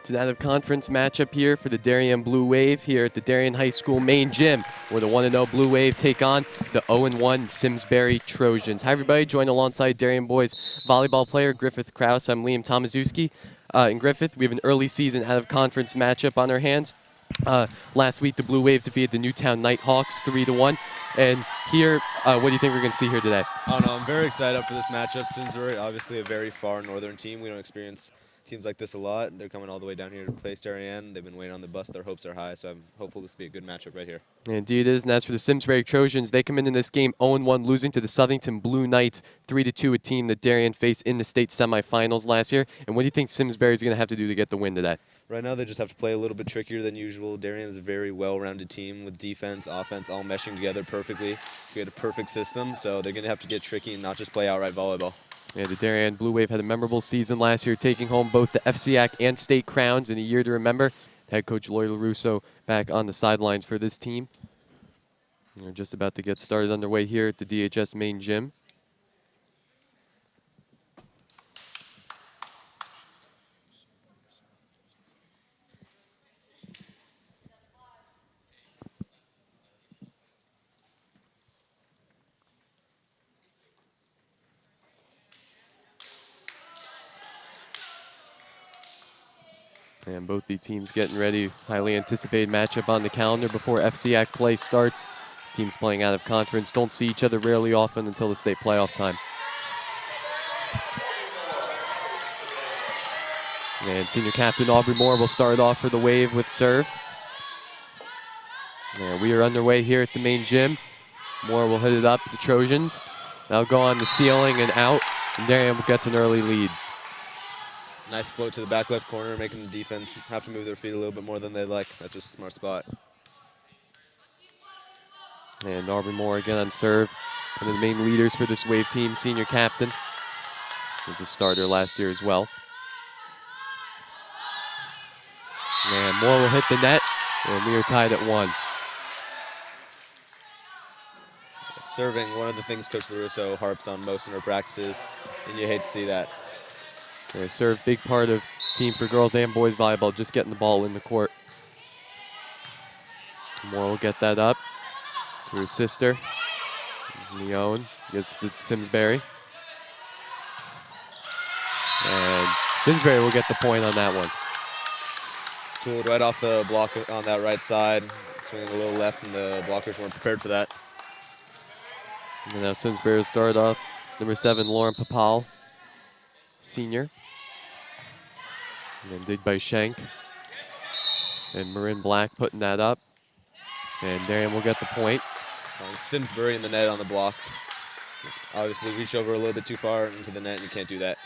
It's an out-of-conference matchup here for the Darien Blue Wave here at the Darien High School main gym, where the 1-0 Blue Wave take on the 0-1 Simsbury Trojans. Hi, everybody. Joined alongside Darien boys volleyball player Griffith Krause. I'm Liam Tomaszewski. In Griffith, we have an early season out-of-conference matchup on our hands. Last week, the Blue Wave defeated the Newtown Nighthawks 3-1. And here, what do you think we're going to see here today? I don't know. I'm very excited for this matchup. Simsbury, obviously a very far northern team. We don't experience teams like this a lot. They're coming all the way down here to play Darien. They've been waiting on the bus. Their hopes are high, so I'm hopeful this will be a good matchup right here. Indeed it is. And as for the Simsbury Trojans, they come in this game 0-1, losing to the Southington Blue Knights 3-2, a team that Darien faced in the state semifinals last year. And what do you think Simsbury is going to have to do to get the win today? Right now, they just have to play a little bit trickier than usual. Darien is a very well-rounded team with defense, offense, all meshing together perfectly. We had a perfect system, so they're going to have to get tricky and not just play outright volleyball. Yeah, the Darien Blue Wave had a memorable season last year, taking home both the FCAC and state crowns in a year to remember. Head coach Lloyd LaRusso back on the sidelines for this team. We're just about to get started underway here at the DHS main gym. And both the teams getting ready. Highly anticipated matchup on the calendar before FCAC play starts. These teams playing out of conference don't see each other rarely often until the state playoff time. And senior captain Aubrey Moore will start off for the Wave with serve. And we are underway here at the main gym. Moore will hit it up, the Trojans. That'll go on the ceiling and out. And Darien gets an early lead. Nice float to the back left corner, making the defense have to move their feet a little bit more than they'd like. That's just a smart spot. And Aubrey Moore again on serve. One of the main leaders for this Wave team, senior captain. He was a starter last year as well. And Moore will hit the net, and we are tied at 1. Serving, one of the things Coach LaRusso harps on most in her practices, and you hate to see that. Yeah, serve, big part of team for girls and boys volleyball, just getting the ball in the court. Moore will get that up to his sister. Leon gets to Simsbury. And Simsbury will get the point on that one. Tooled right off the block on that right side, swinging a little left, and the blockers weren't prepared for that. And now Simsbury will start off. Number 7, Lauren Papal, senior. And then dig by Schenk. And Marin Black putting that up. And Darien will get the point. Simsbury in the net on the block. Obviously reach over a little bit too far into the net, and you can't do that.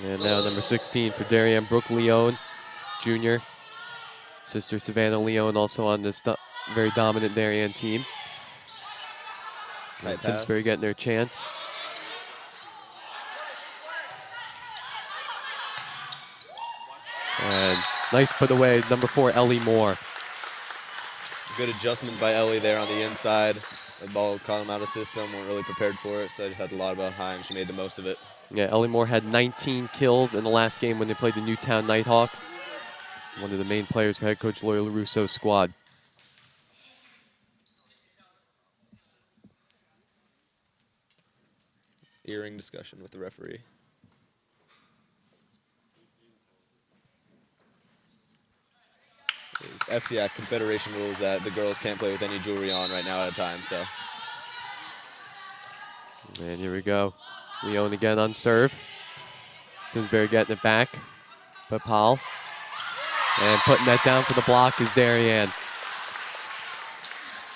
And now number 16 for Darien, Brooke Leone, junior. Sister Savannah Leone also on this very dominant Darien team. And Simsbury getting their chance. And nice put away, number 4, Ellie Moore. Good adjustment by Ellie there on the inside. The ball caught him out of system, weren't really prepared for it, so I just had a lot about high, and she made the most of it. Yeah, Ellie Moore had 19 kills in the last game when they played the Newtown Nighthawks. One of the main players for head coach Lloyd LaRusso's squad. Earring discussion with the referee. FCAC Confederation rules that the girls can't play with any jewelry on right now at a time, so. And here we go. Leone again on serve. Simsbury getting it back. Papal. And putting that down for the block is Darien.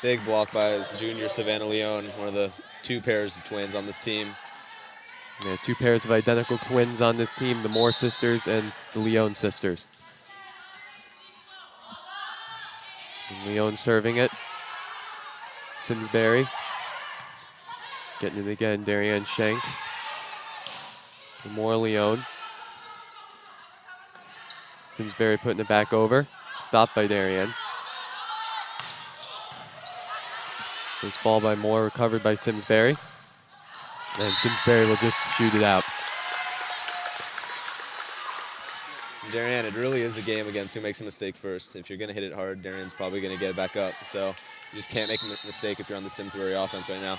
Big block by junior Savannah Leone, one of the 2 pairs of twins on this team. Yeah, 2 pairs of identical twins on this team, the Moore sisters and the Leone sisters. And Leone serving it. Simsbury. Getting it again, Darien Schenk. Moore Leone. Simsbury putting it back over. Stopped by Darien. This ball by Moore, recovered by Simsbury. And Simsbury will just shoot it out. Darien, it really is a game against who makes a mistake first. If you're going to hit it hard, Darien's probably going to get it back up. So you just can't make a mistake if you're on the Simsbury offense right now.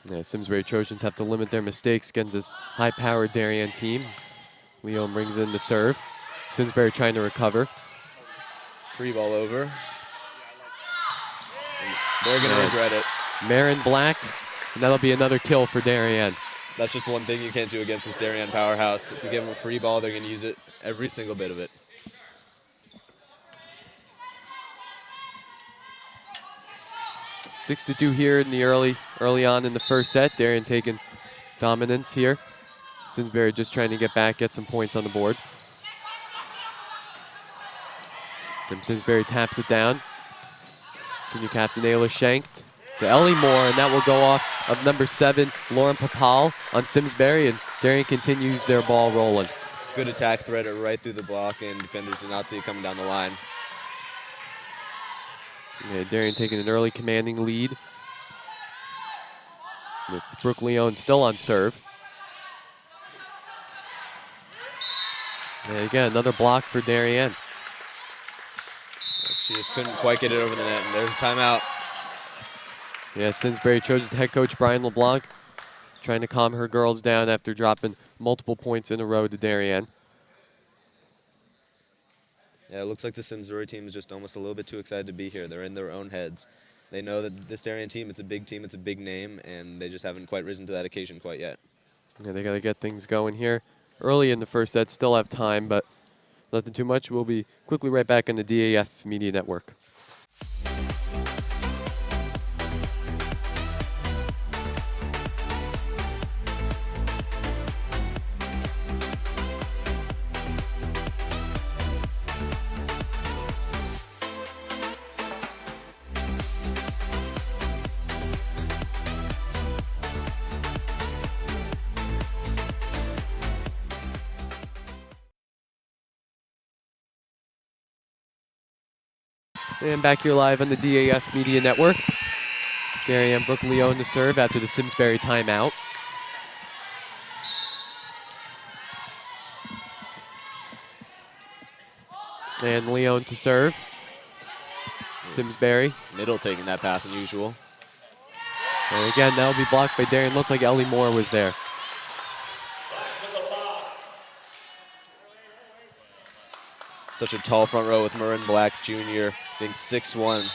Yeah, Simsbury Trojans have to limit their mistakes against this high-powered Darien team. Leon brings in the serve. Simsbury trying to recover. Free ball over. And they're going to regret it. Marin Black, and that'll be another kill for Darien. That's just one thing you can't do against this Darien powerhouse. If you give them a free ball, they're going to use it, every single bit of it. Six to 2 here in the early on in the first set. Darien taking dominance here. Simsbury just trying to get back, get some points on the board. Then Simsbury taps it down. Senior captain Ayla shanked to Ellie Moore, and that will go off of number 7, Lauren Papal on Simsbury, and Darien continues their ball rolling. It's a good attack thread right through the block, and defenders did not see it coming down the line. Yeah, Darien taking an early commanding lead with Brooke Leone still on serve. And again, another block for Darien. She just couldn't quite get it over the net, and there's a timeout. Yeah, Simsbury Trojans head coach Brian LeBlanc trying to calm her girls down after dropping multiple points in a row to Darien. Yeah, it looks like the Simsbury team is just almost a little bit too excited to be here. They're in their own heads. They know that this Darien team, it's a big team, it's a big name, and they just haven't quite risen to that occasion quite yet. Yeah, they got to get things going here. Early in the first set, still have time, but nothing too much. We'll be quickly right back on the DAF Media Network. And back here live on the DAF Media Network. Darien Brooke Leone to serve after the Simsbury timeout. And Leone to serve. Simsbury. Middle taking that pass unusual. And again, that'll be blocked by Darien. Looks like Ellie Moore was there. Such a tall front row with Marin Black Jr. being 6'1"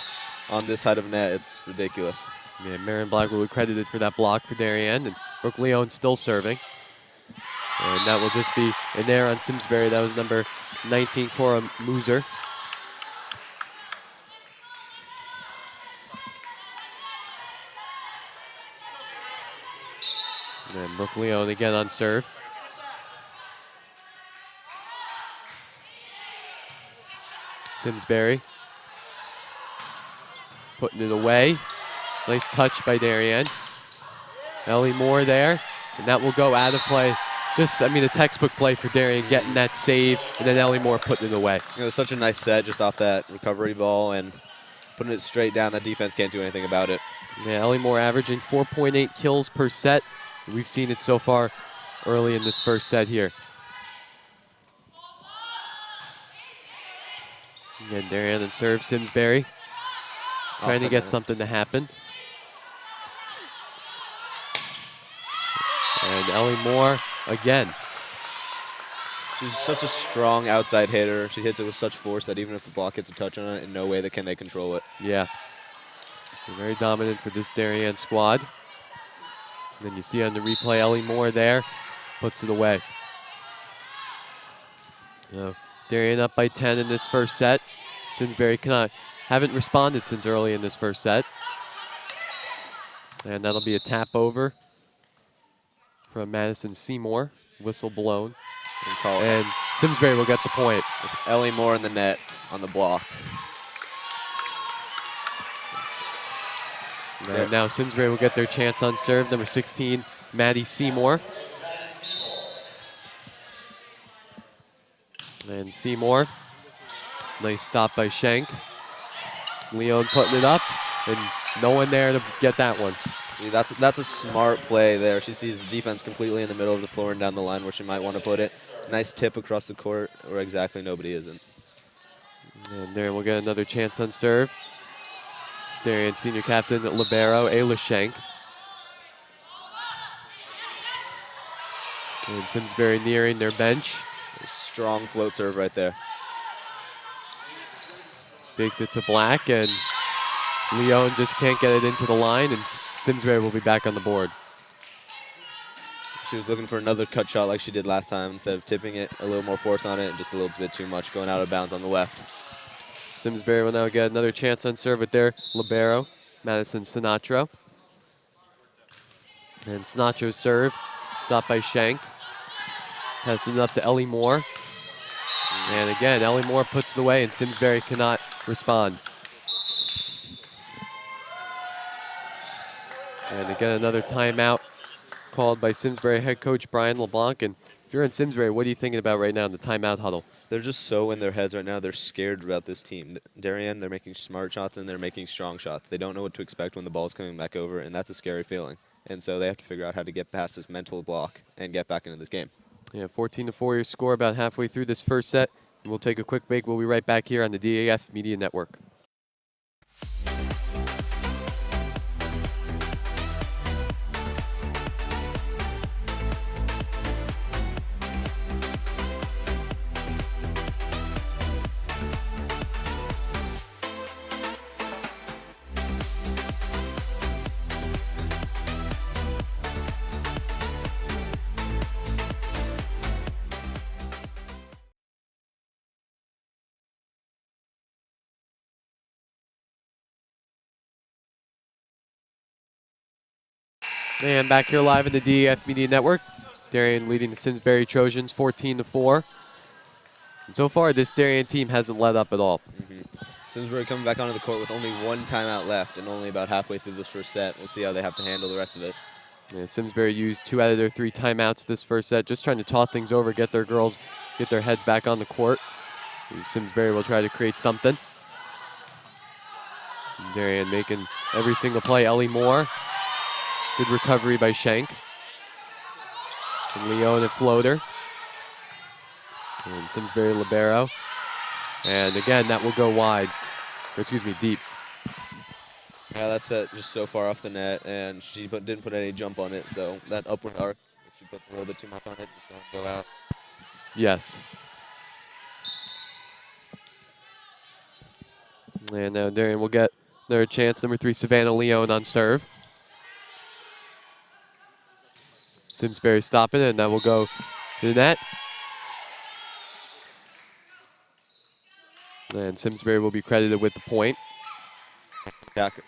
on this side of net. It's ridiculous. Yeah, Marin Black will be credited for that block for Darien, and Brooke Leone still serving. And that will just be an error on Simsbury. That was number 19, Cora Mooser. And Brooke Leone again on serve. Simsbury putting it away. Nice touch by Darien. Ellie Moore there, and that will go out of play. Just, I mean, a textbook play for Darien, getting that save, and then Ellie Moore putting it away. It was such a nice set just off that recovery ball, and putting it straight down. That defense can't do anything about it. Yeah, Ellie Moore averaging 4.8 kills per set. We've seen it so far early in this first set here. Again, Darien and serve Simsbury. Trying to get something to happen. And Ellie Moore again. She's such a strong outside hitter. She hits it with such force that even if the block gets a touch on it, in no way can they control it. Yeah. They're very dominant for this Darien squad. And then you see on the replay, Ellie Moore there, puts it away. Darien up by 10 in this first set. Simsbury haven't responded since early in this first set. And that'll be a tap over from Madison Seymour. Whistle blown. And Simsbury will get the point. Ellie Moore in the net on the block. And now Simsbury will get their chance on serve. Number 16, Maddie Seymour. And Seymour. Nice stop by Schenk. Leone putting it up, and no one there to get that one. See, that's a smart play there. She sees the defense completely in the middle of the floor and down the line where she might want to put it. Nice tip across the court where exactly nobody isn't. And Darien will get another chance on serve. Darien senior captain libero Ayla Shank. And Simsbury nearing their bench. Strong float serve right there. Faked it to Black, and Leone just can't get it into the line, and Simsbury will be back on the board. She was looking for another cut shot like she did last time. Instead of tipping it, a little more force on it, and just a little bit too much going out of bounds on the left. Simsbury will now get another chance on serve with their libero, Madison Sinatra. And Sinatra's serve, stopped by Shank. Passes it up to Ellie Moore. And again, Ellie Moore puts it away, and Simsbury cannot respond. And again, another timeout called by Simsbury head coach Brian LeBlanc. And if you're in Simsbury, what are you thinking about right now in the timeout huddle? They're just so in their heads right now. They're scared about this team. Darien, they're making smart shots and they're making strong shots. They don't know what to expect when the ball's coming back over, and that's a scary feeling. And so they have to figure out how to get past this mental block and get back into this game. Yeah, 14-4 your score about halfway through this first set. And we'll take a quick break. We'll be right back here on the DAF Media Network. And back here live in the DAF Media Network. Darien leading the Simsbury Trojans 14-4. And so far, this Darien team hasn't let up at all. Simsbury coming back onto the court with only one timeout left and only about halfway through this first set. We'll see how they have to handle the rest of it. Yeah, Simsbury used 2 out of their 3 timeouts this first set, just trying to talk things over, get their girls, get their heads back on the court. Simsbury will try to create something. And Darien making every single play. Ellie Moore. Good recovery by Shank. And Leone at floater. And Simsbury libero. And again, that will go wide. Or excuse me, deep. Yeah, that set just so far off the net, and she didn't put any jump on it, so that upward arc, if she puts a little bit too much on it, just going to go out. Yes. And now Darien will get another chance. Number 3, Savannah Leone on serve. Simsbury stopping it, and that will go to the net. And Simsbury will be credited with the point. Attacker.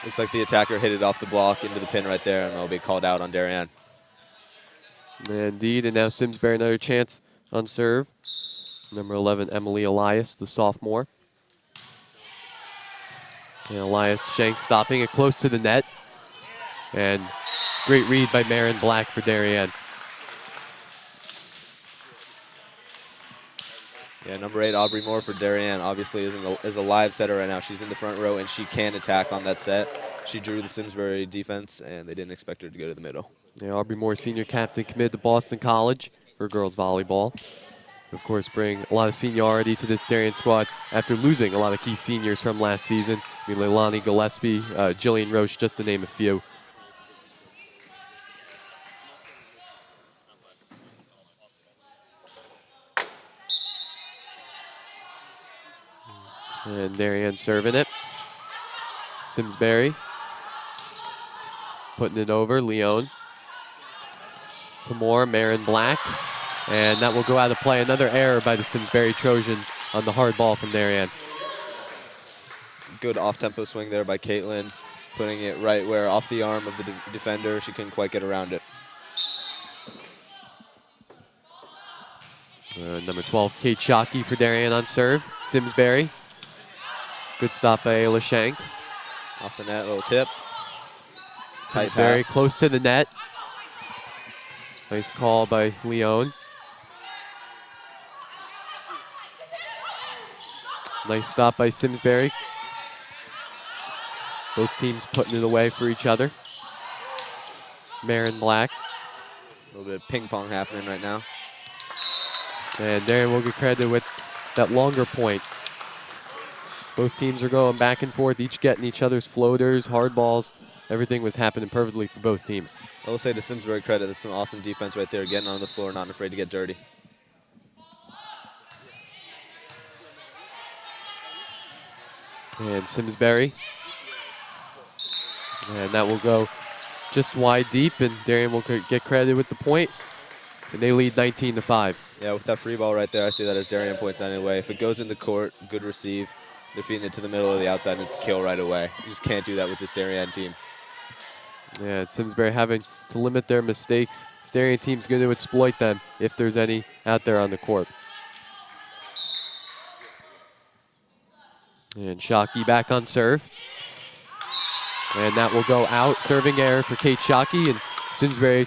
Looks like the attacker hit it off the block into the pin right there, and it'll be called out on Darien. Indeed, and now Simsbury another chance on serve. Number 11, Emily Elias, the sophomore. And Elias Shank stopping it close to the net. And great read by Marin Black for Darien. Yeah, number 8, Aubrey Moore for Darien, obviously is a live setter right now. She's in the front row, and she can attack on that set. She drew the Simsbury defense, and they didn't expect her to go to the middle. Yeah, Aubrey Moore, senior captain, committed to Boston College for girls volleyball. Of course, bring a lot of seniority to this Darien squad after losing a lot of key seniors from last season. I mean, Leilani Gillespie, Jillian Roche, just to name a few. And Darien serving it. Simsbury putting it over. Leone. Some more. Marin Black. And that will go out of play. Another error by the Simsbury Trojans on the hard ball from Darien. Good off-tempo swing there by Caitlin, putting it right where off the arm of the defender. She couldn't quite get around it. Number 12, Kate Shockey for Darien on serve. Simsbury. Good stop by Ayla Shank. Off the net, little tip. Simsbury close to the net. Nice call by Leone. Nice stop by Simsbury. Both teams putting it away for each other. Marin Black. A little bit of ping pong happening right now. And Darien will get credited with that longer point. Both teams are going back and forth, each getting each other's floaters, hard balls. Everything was happening perfectly for both teams. I will say to Simsbury credit, that's some awesome defense right there, getting on the floor, not afraid to get dirty. And Simsbury. And that will go just wide deep, and Darien will get credited with the point. And they lead 19-5. Yeah, with that free ball right there, I see that as Darien points anyway. If it goes in the court, good receive. They're feeding it to the middle or the outside, and it's a kill right away. You just can't do that with this Darien team. Yeah, and Simsbury having to limit their mistakes. This Darien team's going to exploit them if there's any out there on the court. And Shockey back on serve. And that will go out. Serving error for Kate Shockey, and Simsbury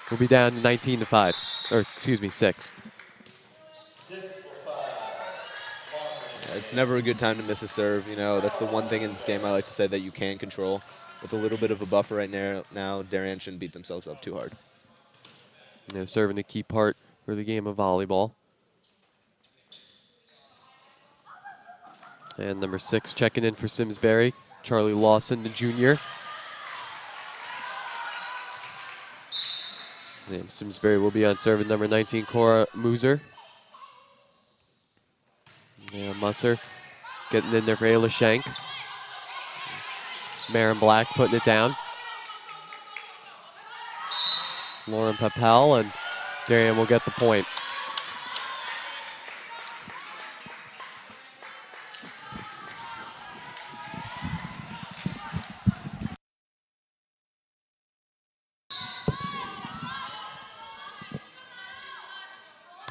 will be down to 19-5. Or, excuse me, 6. It's never a good time to miss a serve. You know, that's the one thing in this game I like to say that you can control. With a little bit of a buffer right now, Darien shouldn't beat themselves up too hard. Yeah, serving a key part for the game of volleyball. And number 6 checking in for Simsbury, Charlie Lawson, the junior. And Simsbury will be on serve at number 19, Cora Muser. Yeah, Musser getting in there for Ayla Shank. Marin Black putting it down. Lauren Papel, and Darien will get the point.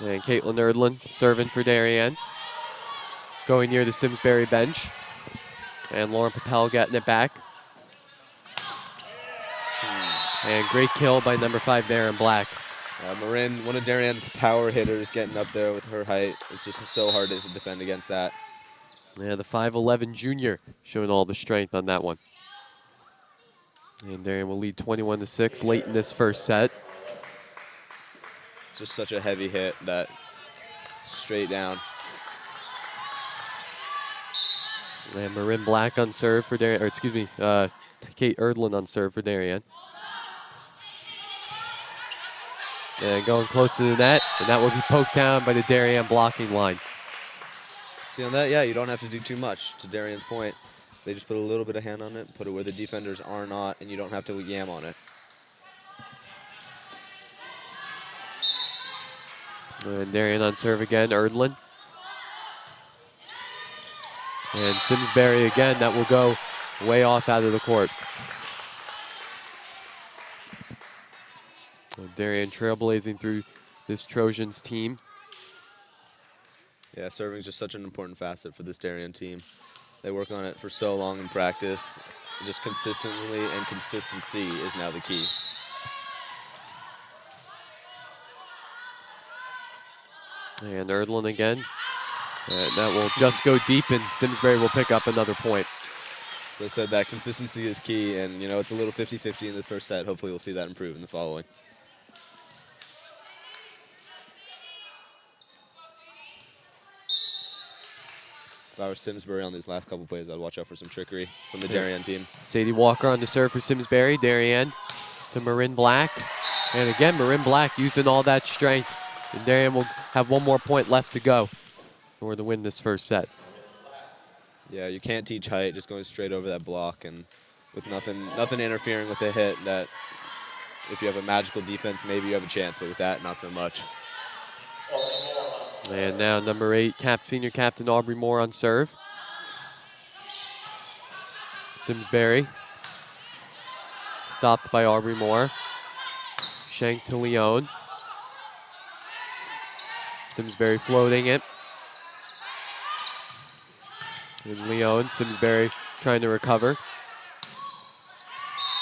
And Caitlin Erdlin serving for Darien. Going near the Simsbury bench. And Lauren Papel getting it back. And great kill by number 5, Marin Black. Marin, one of Darien's power hitters, getting up there with her height. It's just so hard to defend against that. Yeah, the 5'11 junior showing all the strength on that one. And Darien will lead 21-6 late in this first set. It's just such a heavy hit that straight down. And Marin Black on serve for Darien, or excuse me, Kate Erdlin on serve for Darien. And going close to the net, and that will be poked down by the Darien blocking line. See on that, yeah, you don't have to do too much. To Darien's point, they just put a little bit of hand on it, put it where the defenders are not, and you don't have to yam on it. And Darien on serve again, Erdlin. And Simsbury again, that will go way off out of the court. So Darien trailblazing through this Trojans team. Yeah, serving is just such an important facet for this Darien team. They work on it for so long in practice. Just consistently, and consistency is now the key. And Erdlin again. And that will just go deep, and Simsbury will pick up another point. So I said that consistency is key, and you know it's a little 50-50 in this first set. Hopefully we'll see that improve in the following. If I were Simsbury on these last couple plays, I'd watch out for some trickery from the Darien team. Sadie Walker on the serve for Simsbury. Darien to Marin Black. And again, Marin Black using all that strength. And Darien will have one more point left to go in order to win this first set. Yeah, you can't teach height, just going straight over that block and with nothing interfering with the hit. That if you have a magical defense, maybe you have a chance, but with that, not so much. And now number 8, senior captain Aubrey Moore on serve. Simsbury. Stopped by Aubrey Moore. Shank to Leone. Simsbury floating it. And Leone, Simsbury trying to recover.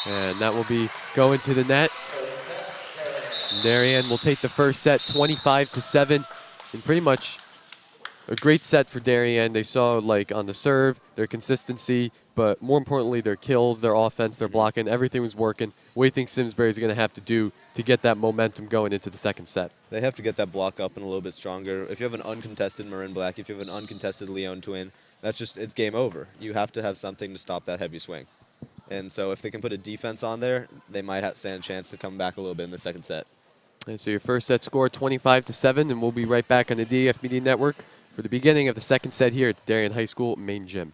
And that will be going to the net. Darien will take the first set 25-7. And pretty much a great set for Darien. They saw, like, on the serve, their consistency, but more importantly, their kills, their offense, their blocking, everything was working. What do you think Simsbury is going to have to do to get that momentum going into the second set? They have to get that block up and a little bit stronger. If you have an uncontested Marin Black, if you have an uncontested Leon twin, that's just, it's game over. You have to have something to stop that heavy swing. And so if they can put a defense on there, they might have stand a chance to come back a little bit in the second set. And so your first set score 25-7, and we'll be right back on the DAF Media Network for the beginning of the second set here at the Darien High School main gym.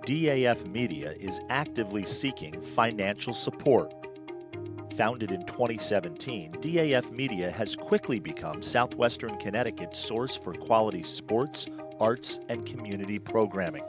DAF Media is actively seeking financial support. Founded in 2017, DAF Media has quickly become Southwestern Connecticut's source for quality sports, arts, and community programming.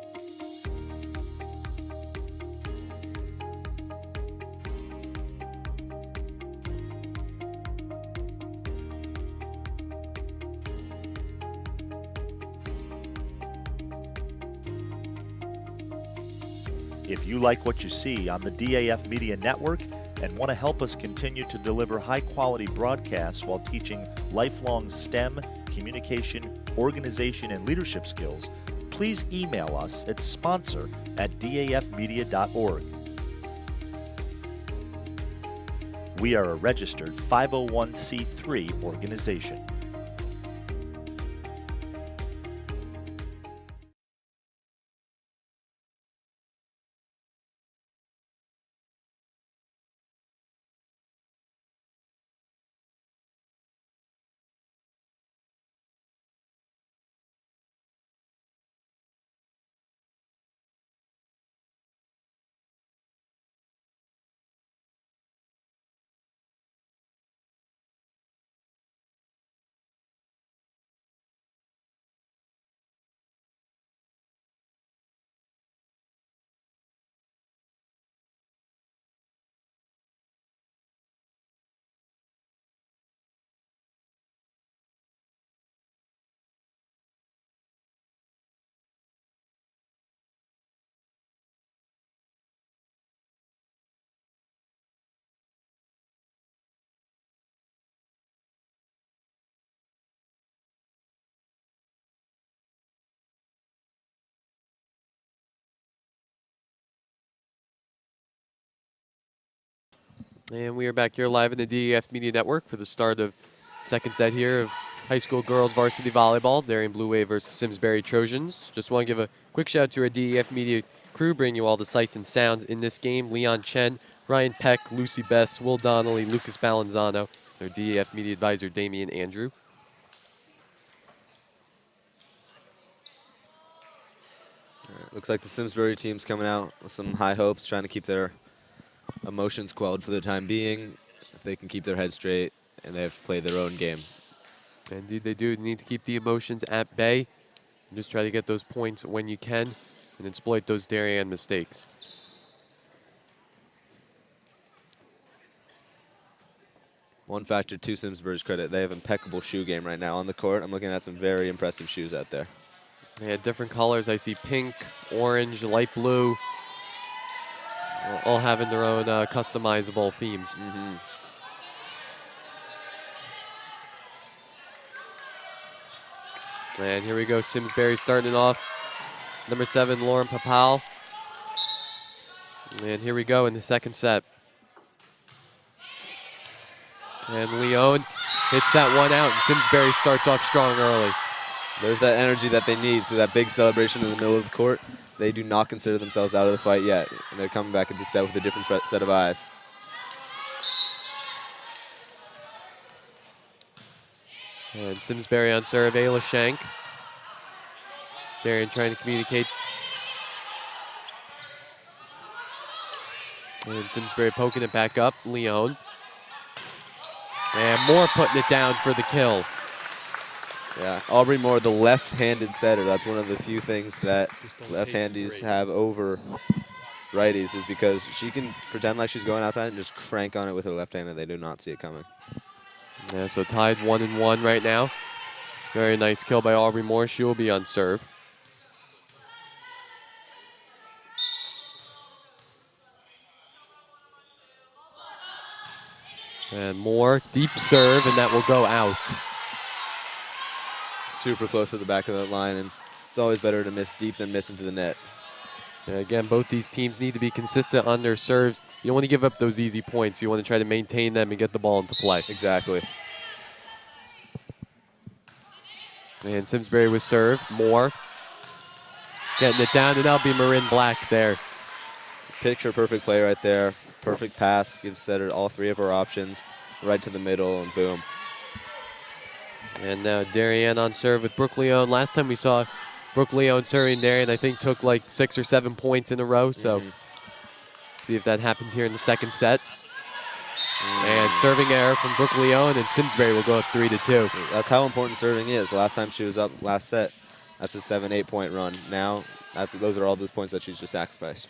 If you like what you see on the DAF Media Network and want to help us continue to deliver high-quality broadcasts while teaching lifelong STEM, communication, organization, and leadership skills, please email us at sponsor@dafmedia.org. We are a registered 501c3 organization. And we are back here live in the DAF Media Network for the start of second set here of high school girls varsity volleyball, Darien Blue Wave versus Simsbury Trojans. Just want to give a quick shout out to our DAF Media crew, bringing you all the sights and sounds in this game. Leon Chen, Ryan Peck, Lucy Bess, Will Donnelly, Lucas Balanzano, their DAF Media advisor, Damian Andrew. Looks like the Simsbury team's coming out with some high hopes, trying to keep their emotions quelled for the time being. If they can keep their head straight, and they have to play their own game. Indeed they do. They need to keep the emotions at bay and just try to get those points when you can and exploit those Darien mistakes. One factor to Simsbury's credit, they have impeccable shoe game right now on the court. I'm looking at some very impressive shoes out there. They had different colors. I see pink, orange, light blue, all having their own customizable themes. And here we go, Simsbury starting off. Number 7, Lauren Papal. And here we go in the second set. And Leon hits that one out, and Simsbury starts off strong early. There's that energy that they need, so that big celebration in the middle of the court. They do not consider themselves out of the fight yet, and they're coming back into set with a different set of eyes. And Simsbury on serve, Ayla Shank. Darien trying to communicate. And Simsbury poking it back up, Leon. And Moore putting it down for the kill. Yeah, Aubrey Moore, the left-handed setter. That's one of the few things that left-handers have over righties is because she can pretend like she's going outside and just crank on it with her left hand, and they do not see it coming. Yeah, so tied 1-1 right now. Very nice kill by Aubrey Moore. She will be on serve. And Moore, deep serve, and that will go out. Super close to the back of that line, and it's always better to miss deep than miss into the net. And again, both these teams need to be consistent on their serves. You don't want to give up those easy points. You want to try to maintain them and get the ball into play. Exactly. And Simsbury with serve. Moore getting it down, and that'll be Marin Black there. It's a picture-perfect play right there. Perfect pass, gives setter all three of her options, right to the middle, and boom. And now Darien on serve with Brooke Leone. Last time we saw Brooke Leone serving Darien, I think took like 6 or 7 points in a row. So see if that happens here in the second set. And serving error from Brooke Leone, and Simsbury will go up 3-2. That's how important serving is. Last time she was up last set, that's a 7-8 point run. Now, those are all those points that she's just sacrificed.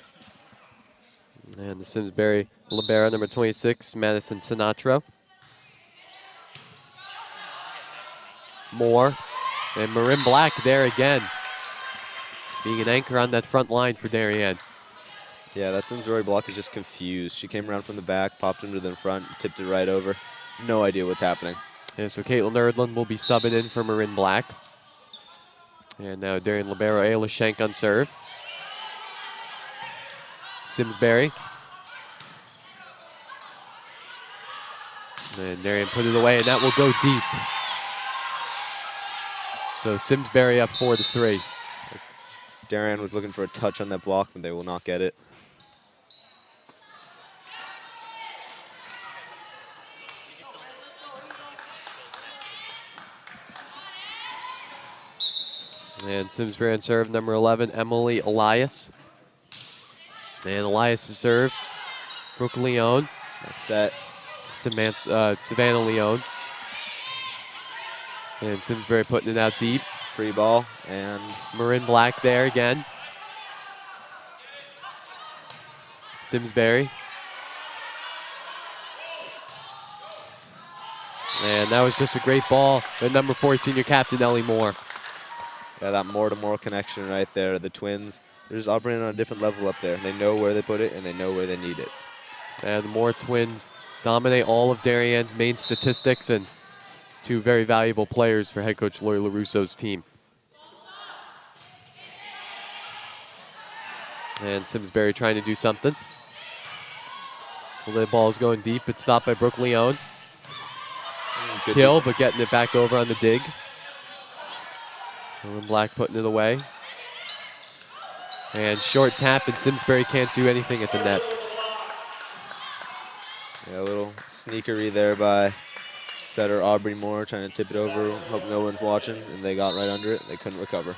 And the Simsbury libero, number 26, Madison Sinatra. Moore. And Marin Black there again, being an anchor on that front line for Darien. Yeah, that Simsbury block is just confused. She came around from the back, popped into the front, tipped it right over. No idea what's happening. And so Caitlin Erdlin will be subbing in for Marin Black. And now Darien libero Ayla Schenk on serve. Simsbury. And Darien put it away, and that will go deep. So Simsbury up 4-3. Darien was looking for a touch on that block, but they will not get it. And Simsbury on serve, number 11, Emily Elias. And Elias to serve. Brooke Leone. Nice set. Savannah Leone. And Simsbury putting it out deep. Free ball, and Marin Black there again. Simsbury. And that was just a great ball by number 4 senior captain Ellie Moore. yeah, that more-to-more connection right there. The twins, they're just operating on a different level up there. They know where they put it, and they know where they need it. And the Moore twins dominate all of Darien's main statistics, and 2 very valuable players for head coach Lori LaRusso's team. And Simsbury trying to do something. The ball is going deep. It's stopped by Brooke Leone. Good Kill, but getting it back over on the dig. Marin Black putting it away. And short tap, and Simsbury can't do anything at the net. Yeah, a little sneakery there by setter Aubrey Moore, trying to tip it over, hope no one's watching, and they got right under it. They couldn't recover.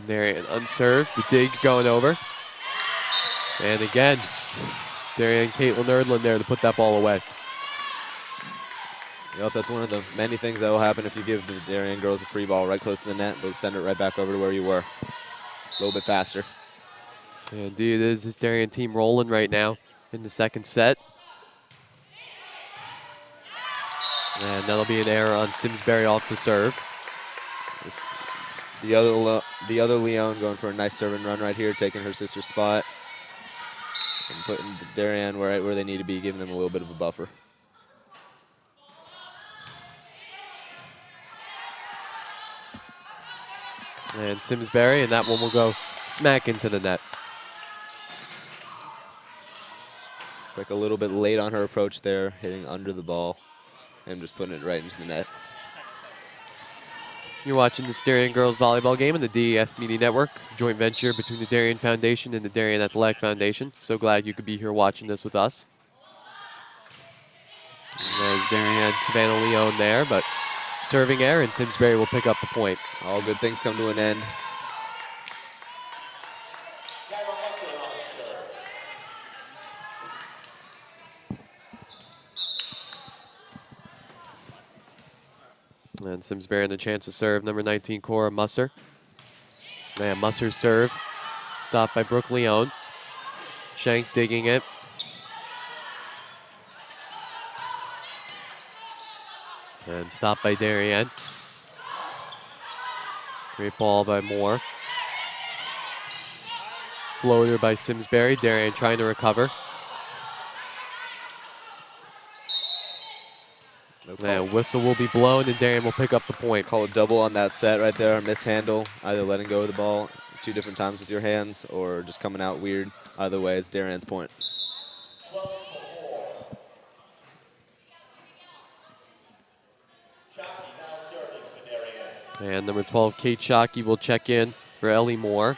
Darien unserved, the dig going over. And again, Darien Caitlin Erdlin there to put that ball away. Yep, that's one of the many things that will happen if you give the Darien girls a free ball right close to the net. They'll send it right back over to where you were. A little bit faster. And indeed, it is this Darien team rolling right now in the second set. And that'll be an error on Simsbury off the serve. It's the other Leone going for a nice serving run right here, taking her sister's spot and putting the Darien right where they need to be, giving them a little bit of a buffer. And Simsbury, and that one will go smack into the net. Like a little bit late on her approach there, hitting under the ball and just putting it right into the net. You're watching this Darien girls volleyball game on the DAF Media Network, joint venture between the Darien Foundation and the Darien Athletic Foundation. So glad you could be here watching this with us. And there's Darien Savannah Leone there, but serving error, and Simsbury will pick up the point. All good things come to an end. And Simsbury and the chance to serve. Number 19, Cora Musser. And Musser's serve. Stopped by Brooke Leone. Shank digging it. And stopped by Darien. Great ball by Moore. Floater by Simsbury. Darien trying to recover. And whistle will be blown, and Darien will pick up the point. Call a double on that set right there, a mishandle. Either letting go of the ball 2 different times with your hands or just coming out weird. Either way, it's Darien's point. And number 12, Kate Shockey will check in for Ellie Moore.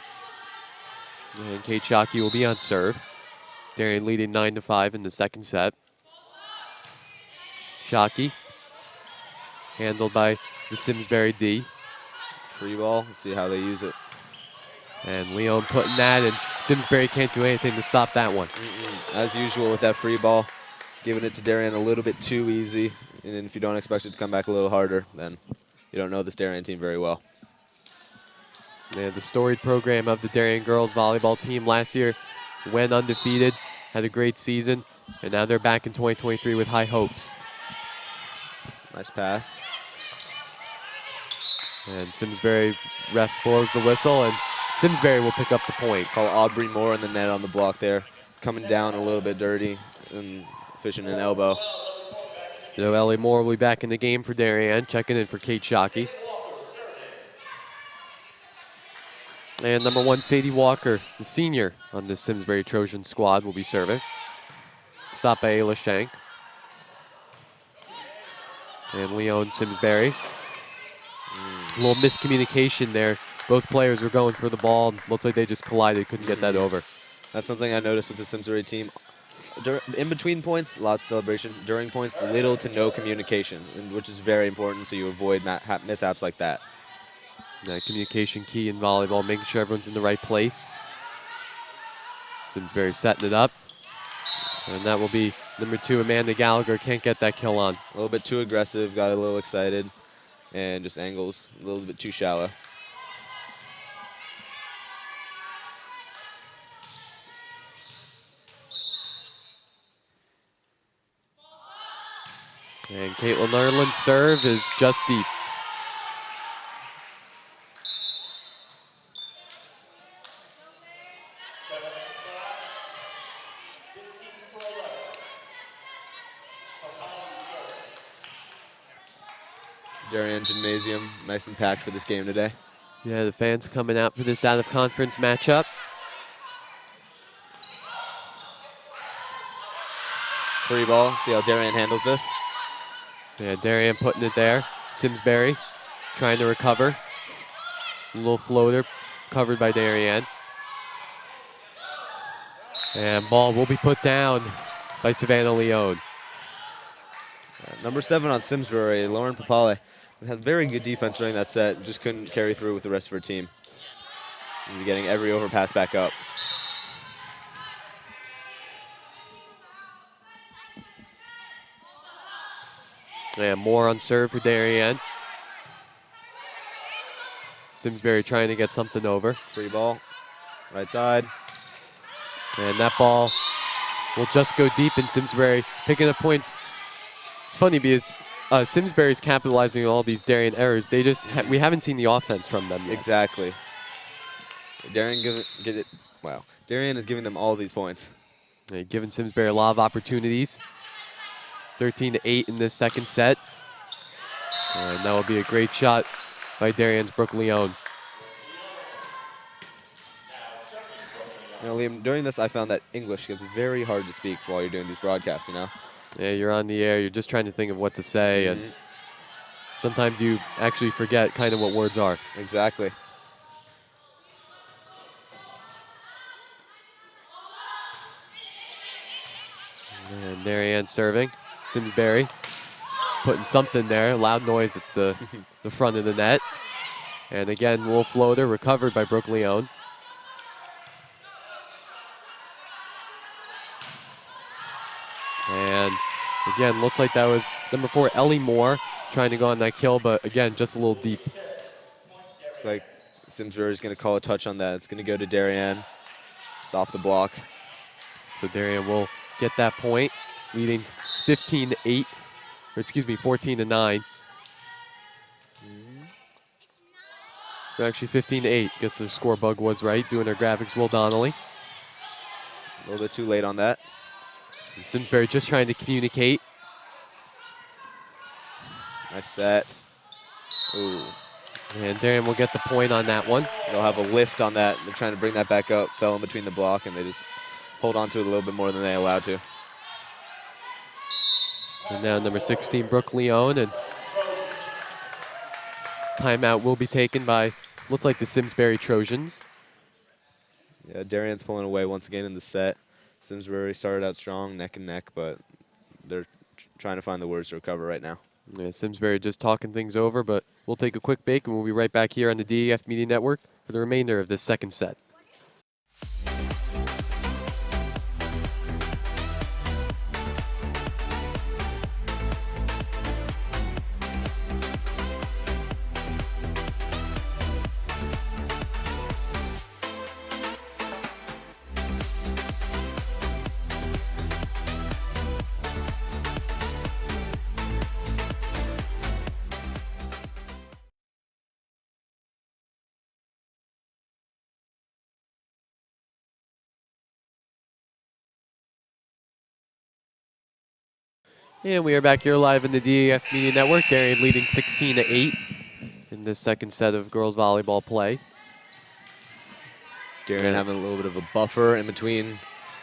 And Kate Shockey will be on serve. Darien leading 9-5 in the second set. Shockey, handled by the Simsbury D. Free ball, let's see how they use it. And Leone putting that, and Simsbury can't do anything to stop that one. As usual with that free ball, giving it to Darien a little bit too easy. And then if you don't expect it to come back a little harder, then you don't know this Darien team very well. Yeah, the storied program of the Darien girls volleyball team last year went undefeated, had a great season, and now they're back in 2023 with high hopes. Nice pass. And Simsbury ref blows the whistle, and Simsbury will pick up the point. Call Aubrey Moore in the net on the block there. Coming down a little bit dirty and fishing an elbow. So Ellie Moore will be back in the game for Darien, checking in for Kate Shockey. And number 1, Sadie Walker, the senior on the Simsbury Trojan squad, will be serving. Stopped by Ayla Shank. And Leone Simsbury. A little miscommunication there. Both players were going for the ball. Looks like they just collided, couldn't get that over. That's something I noticed with the Simsbury team. In between points, lots of celebration. During points, little to no communication, which is very important so you avoid mishaps like that. Communication key in volleyball, making sure everyone's in the right place. Simsbury setting it up. And that will be number 2, Amanda Gallagher. Can't get that kill on. A little bit too aggressive, got a little excited, and just angles a little bit too shallow. And Caitlin Erland's serve is just deep. Darien Gymnasium, nice and packed for this game today. Yeah, the fans coming out for this out-of-conference matchup. Free ball, see how Darien handles this. Yeah, Darien putting it there. Simsbury trying to recover. A little floater covered by Darien. And ball will be put down by Savannah Leone. Number 7 on Simsbury, Lauren Papale, had very good defense during that set, just couldn't carry through with the rest of her team. And getting every overpass back up. And Moore on serve for Darien. Simsbury trying to get something over. Free ball, right side. And that ball will just go deep, and Simsbury picking up points. It's funny because Simsbury's capitalizing on all these Darien errors. They just we haven't seen the offense from them yet. Exactly. Darien Darien is giving them all these points. They're giving Simsbury a lot of opportunities. 13-8 in this second set. And that will be a great shot by Darien's Brooke Leone. You know, Liam, during this I found that English gets very hard to speak while you're doing these broadcasts, you know? Yeah, you're on the air, you're just trying to think of what to say, and sometimes you actually forget kind of what words are. Exactly. And Darien serving. Simsbury putting something there. Loud noise at the front of the net. And again, little floater recovered by Brooke Leone. And again, looks like that was number 4, Ellie Moore, trying to go on that kill, but again, just a little deep. Looks like Simsbury is going to call a touch on that. It's going to go to Darien. It's off the block. So Darien will get that point, leading 15-8, or excuse me, 14-9. Or actually 15-8. Guess the score bug was right, doing their graphics. Will Donnelly. A little bit too late on that. Simsbury just trying to communicate. Nice set. Ooh. And Darien will get the point on that one. They'll have a lift on that. They're trying to bring that back up. Fell in between the block, and they just hold on to it a little bit more than they allowed to. And now number 16, Brooke Leone. And timeout will be taken by, looks like the Simsbury Trojans. Yeah, Darien's pulling away once again in the set. Simsbury started out strong, neck and neck, but they're trying to find the words to recover right now. Yeah, Simsbury just talking things over, but we'll take a quick break and we'll be right back here on the DAF Media Network for the remainder of this second set. And we are back here live in the DAF Media Network. Darien leading 16-8 in this second set of girls volleyball play. Darien having a little bit of a buffer in between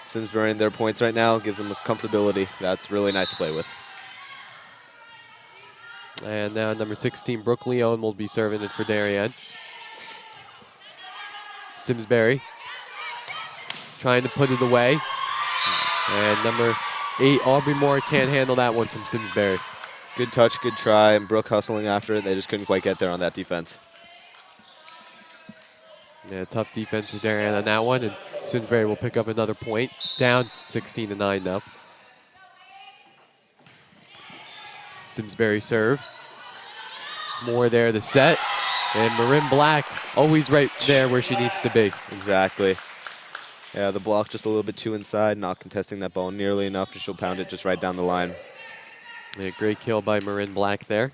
Simsbury and their points right now. Gives them a comfortability. That's really nice to play with. And now number 16, Brooke Leone, will be serving it for Darien. Simsbury trying to put it away. And number 8, Aubrey Moore can't handle that one from Simsbury. Good touch, good try, and Brooke hustling after it. They just couldn't quite get there on that defense. Yeah, tough defense for Darien on that one, and Simsbury will pick up another point. Down 16-9 now. Simsbury serve. Moore there to set. And Marin Black always right there where she needs to be. Exactly. Yeah, the block just a little bit too inside, not contesting that ball nearly enough, and she'll pound it just right down the line. Yeah, great kill by Marin Black there.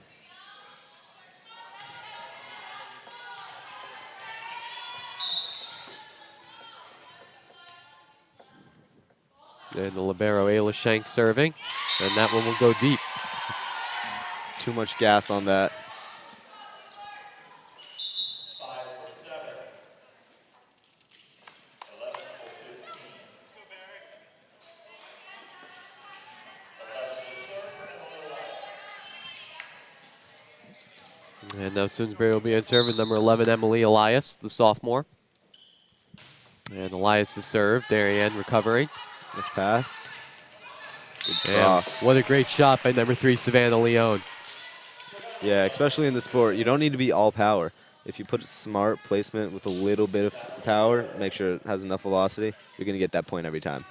And the libero, Ayla Shank, serving. And that one will go deep. Too much gas on that. And now Simsbury will be in serve with number 11, Emily Elias, the sophomore. And Elias is served. Darien recovering. Nice pass. Good And cross. what a great shot by number 3, Savannah Leone. Yeah, especially in the sport, you don't need to be all power. If you put a smart placement with a little bit of power, make sure it has enough velocity, you're going to get that point every time.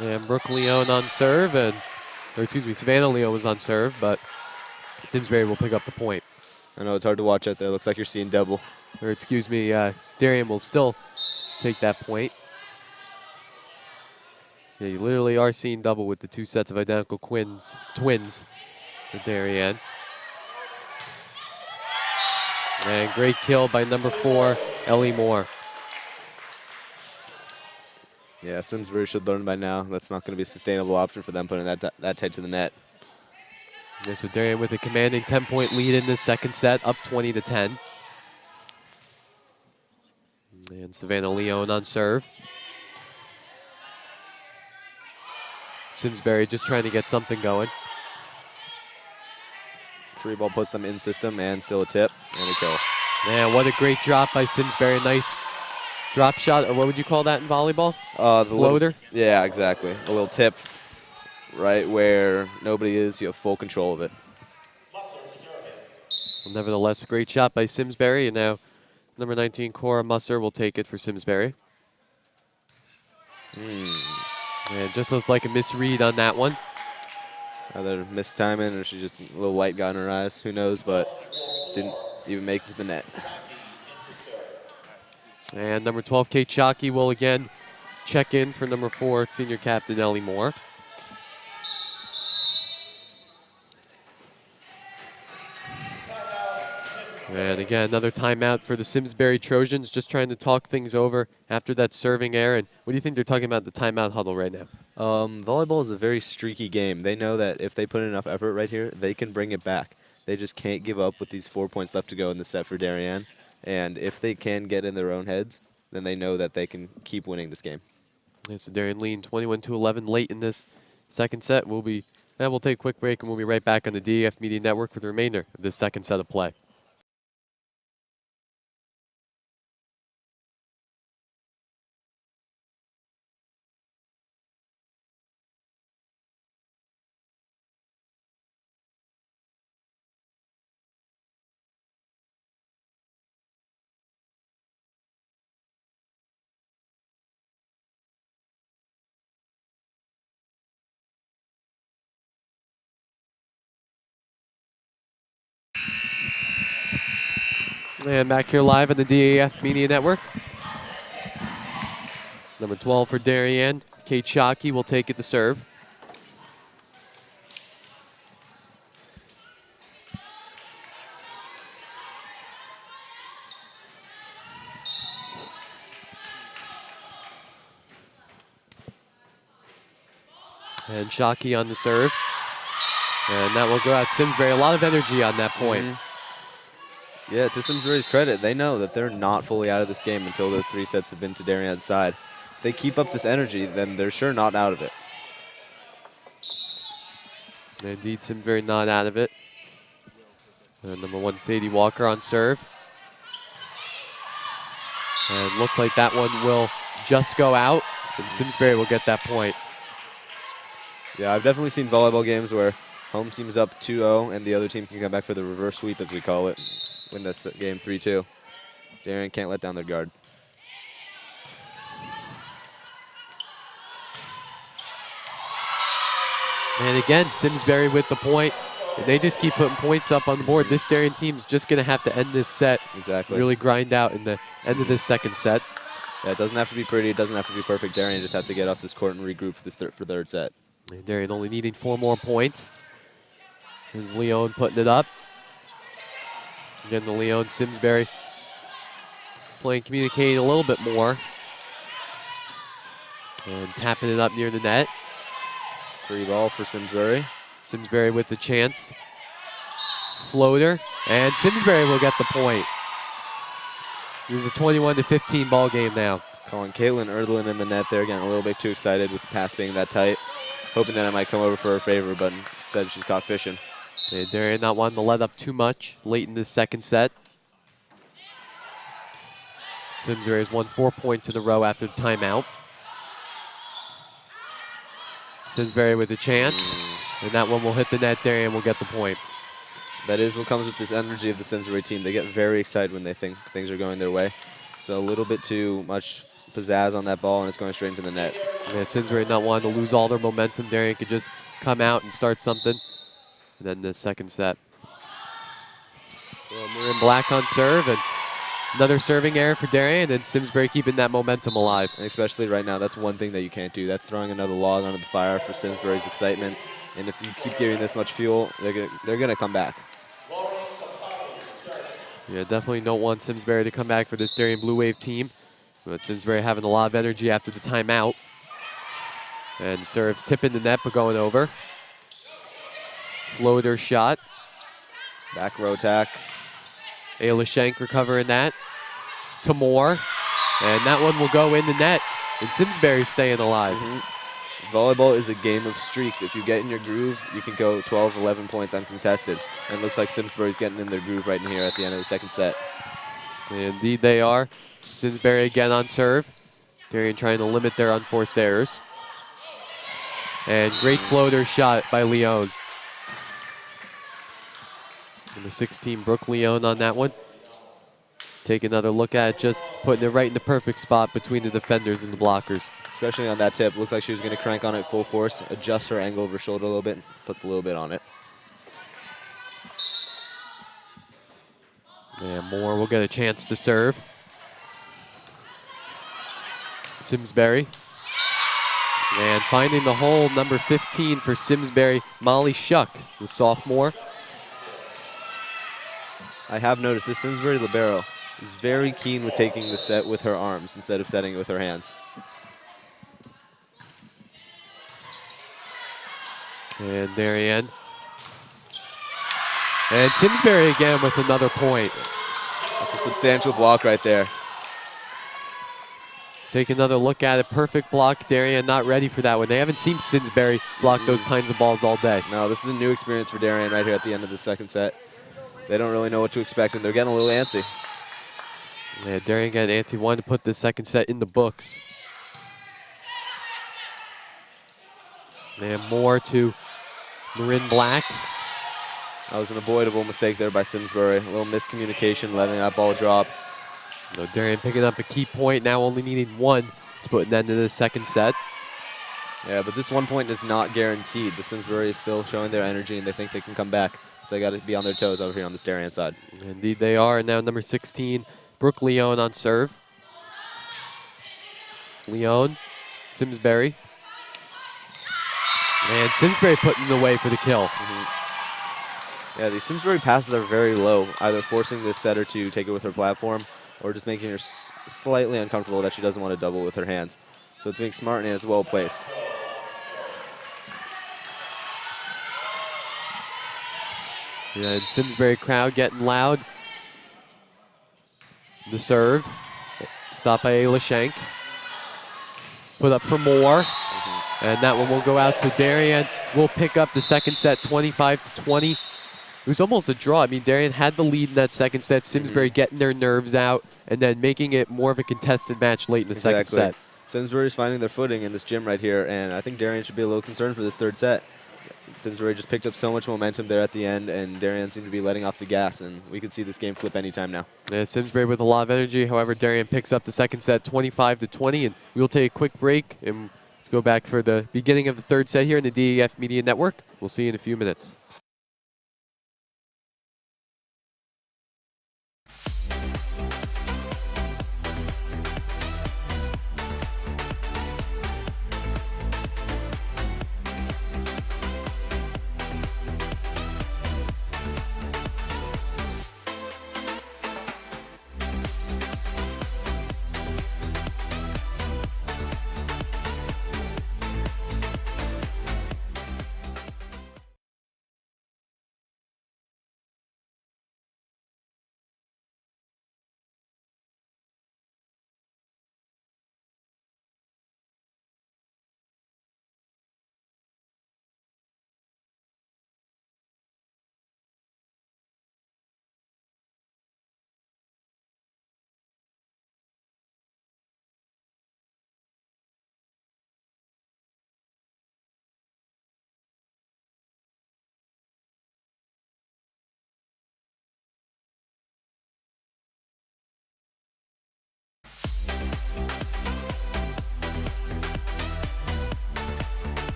And Brooke Leone on serve, or excuse me, Savannah Leone was on serve, but Simsbury will pick up the point. I know it's hard to watch out there. Looks like you're seeing double. Or excuse me, Darien will still take that point. Yeah, you literally are seeing double with the 2 sets of identical twins for Darien. And great kill by number 4, Ellie Moore. Yeah, Simsbury should learn by now. That's not going to be a sustainable option for them putting that tight to the net. Yeah, so Darien with a commanding 10-point lead in this second set, up 20-10. And Savannah Leone on serve. Simsbury just trying to get something going. Free ball puts them in system and still a tip and a kill. Man, what a great drop by Simsbury. Nice drop shot, or what would you call that in volleyball? The Floater? Yeah, exactly. A little tip right where nobody is. You have full control of it. Well, nevertheless, a great shot by Simsbury, and now number 19, Cora Musser, will take it for Simsbury. And just looks like a misread on that one. Either missed timing or she just a little light got in her eyes. Who knows, but didn't even make it to the net. And number 12, Kate Shockey, will again check in for number 4, senior captain Ellie Moore. And again, another timeout for the Simsbury Trojans, just trying to talk things over after that serving error. And what do you think they're talking about the timeout huddle right now? Volleyball is a very streaky game. They know that if they put in enough effort right here, they can bring it back. They just can't give up with these 4 points left to go in the set for Darien. And if they can get in their own heads, then they know that they can keep winning this game. So Darien leading 21-11 late in this second set. We'll take a quick break, and we'll be right back on the DAF Media Network for the remainder of this second set of play. And back here live on the DAF Media Network. Number 12 for Darien, Kate Shockey, will take it to serve. And Shockey on the serve. And that will go out Simsbury. A lot of energy on that point. Yeah, to Simsbury's credit, they know that they're not fully out of this game until those 3 sets have been to Darien's side. If they keep up this energy, then they're sure not out of it. Indeed, Simsbury not out of it. And number 1, Sadie Walker on serve. And looks like that one will just go out, and Simsbury will get that point. Yeah, I've definitely seen volleyball games where home team's up 2-0 and the other team can come back for the reverse sweep, as we call it. Win this game 3-2. Darien can't let down their guard. And again, Simsbury with the point. And they just keep putting points up on the board. This Darien team's just going to have to end this set. Exactly. Really grind out in the end of this second set. Yeah, it doesn't have to be pretty. It doesn't have to be perfect. Darien just has to get off this court and regroup for this third set. And Darien only needing 4 more points. Here's Leon putting it up. Again, the Leon Simsbury communicating a little bit more. And tapping it up near the net. Free ball for Simsbury. Simsbury with the chance. Floater. And Simsbury will get the point. This is a 21-15 ball game now. Calling Caitlin Erdlin in the net there, getting a little bit too excited with the pass being that tight. Hoping that it might come over for her favor, but instead she's caught fishing. And Darien not wanting to let up too much late in this second set. Simsbury has won 4 points in a row after the timeout. Simsbury with a chance, and that one will hit the net. Darien will get the point. That is what comes with this energy of the Simsbury team. They get very excited when they think things are going their way. So a little bit too much pizzazz on that ball, and it's going straight into the net. Yeah, Simsbury not wanting to lose all their momentum. Darien could just come out and start something. And then the second set. Marin Black on serve, and another serving error for Darien, and Simsbury keeping that momentum alive. And especially right now, that's one thing that you can't do. That's throwing another log onto the fire for Simsbury's excitement. And if you keep giving this much fuel, they're gonna come back. Yeah, definitely don't want Simsbury to come back for this Darien Blue Wave team. But Simsbury having a lot of energy after the timeout. And serve tipping the net, but going over. Floater shot. Back row attack. Ayla Schenk recovering that. To Moore. And that one will go in the net. And Simsbury staying alive. Volleyball is a game of streaks. If you get in your groove, you can go 12, 11 points uncontested. And it looks like Simsbury's getting in their groove right in here at the end of the second set. Indeed they are. Simsbury again on serve. Darien trying to limit their unforced errors. And great floater shot by Leon. Number 16, Brooke Leon on that one. Take another look at it, just putting it right in the perfect spot between the defenders and the blockers. Especially on that tip. Looks like she was going to crank on it full force, adjust her angle of her shoulder a little bit, puts a little bit on it. And Moore will get a chance to serve. Simsbury. And finding the hole, number 15 for Simsbury, Molly Shuck, the sophomore. I have noticed this Simsbury libero is very keen with taking the set with her arms instead of setting it with her hands. And Darien. And Simsbury again with another point. That's a substantial block right there. Take another look at it. Perfect block. Darien not ready for that one. They haven't seen Simsbury block those kinds of balls all day. No, this is a new experience for Darien right here at the end of the second set. They don't really know what to expect, and they're getting a little antsy. Yeah, Darien got antsy, wanted to put the second set in the books. And Moore to Marin Black. That was an avoidable mistake there by Simsbury. A little miscommunication, letting that ball drop. So Darien picking up a key point, now only needing one to put an end to the second set. Yeah, but this 1 point is not guaranteed. The Simsbury is still showing their energy, and they think they can come back. So they got to be on their toes over here on this Darien side. Indeed they are. And now number 16, Brooke Leone on serve. Leone, Simsbury. And Simsbury putting it away for the kill. Yeah, these Simsbury passes are very low, either forcing this setter to take it with her platform or just making her slightly uncomfortable that she doesn't want to double with her hands. So it's being smart and it's well placed. Yeah, and Simsbury crowd getting loud. The serve. Stopped by Ayla Shank. Put up for Moore. And that one will go out. So Darien will pick up the second set 25-20. It was almost a draw. I mean, Darien had the lead in that second set. Simsbury getting their nerves out and then making it more of a contested match late in the second set. Simsbury's finding their footing in this gym right here, and I think Darien should be a little concerned for this third set. Simsbury just picked up so much momentum there at the end, and Darien seemed to be letting off the gas, and we could see this game flip anytime now. Yeah, Simsbury with a lot of energy. However, Darien picks up the second set 25-20, and we'll take a quick break and go back for the beginning of the third set here in the DAF Media Network. We'll see you in a few minutes.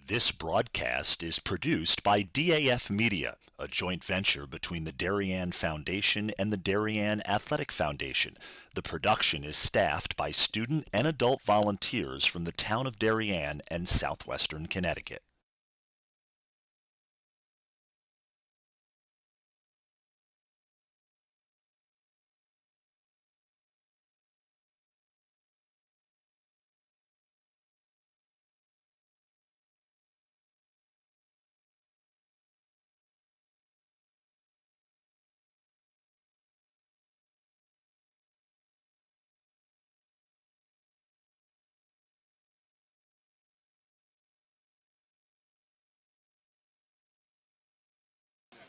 This broadcast is produced by DAF Media, a joint venture between the Darien Foundation and the Darien Athletic Foundation. The production is staffed by student and adult volunteers from the town of Darien and southwestern Connecticut.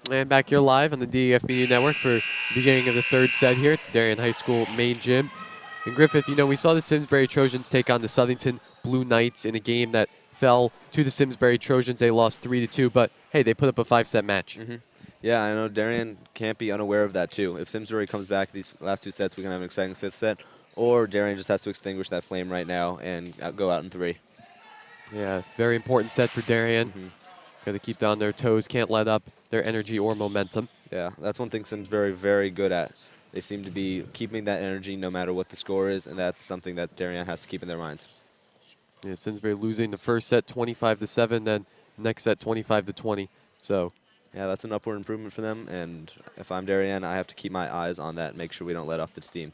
And back here live on the DAF Media Network for the beginning of the third set here at the Darien High School main gym. And Griffith, you know, we saw the Simsbury Trojans take on the Southington Blue Knights in a game that fell to the Simsbury Trojans. They lost 3-2, but hey, they put up a 5-set match. Yeah, I know Darien can't be unaware of that too. If Simsbury comes back these last 2 sets, we can have an exciting 5th set, or Darien just has to extinguish that flame right now and go out in 3. Yeah, very important set for Darien. Got to keep down their toes, can't let up their energy or momentum. Yeah, that's one thing Simsbury very good at. They seem to be keeping that energy no matter what the score is, and that's something that Darien has to keep in their minds. Yeah, Simsbury losing the first set 25-7, then next set 25-20. So yeah, that's an upward improvement for them, and if I'm Darien, I have to keep my eyes on that and make sure we don't let off the steam.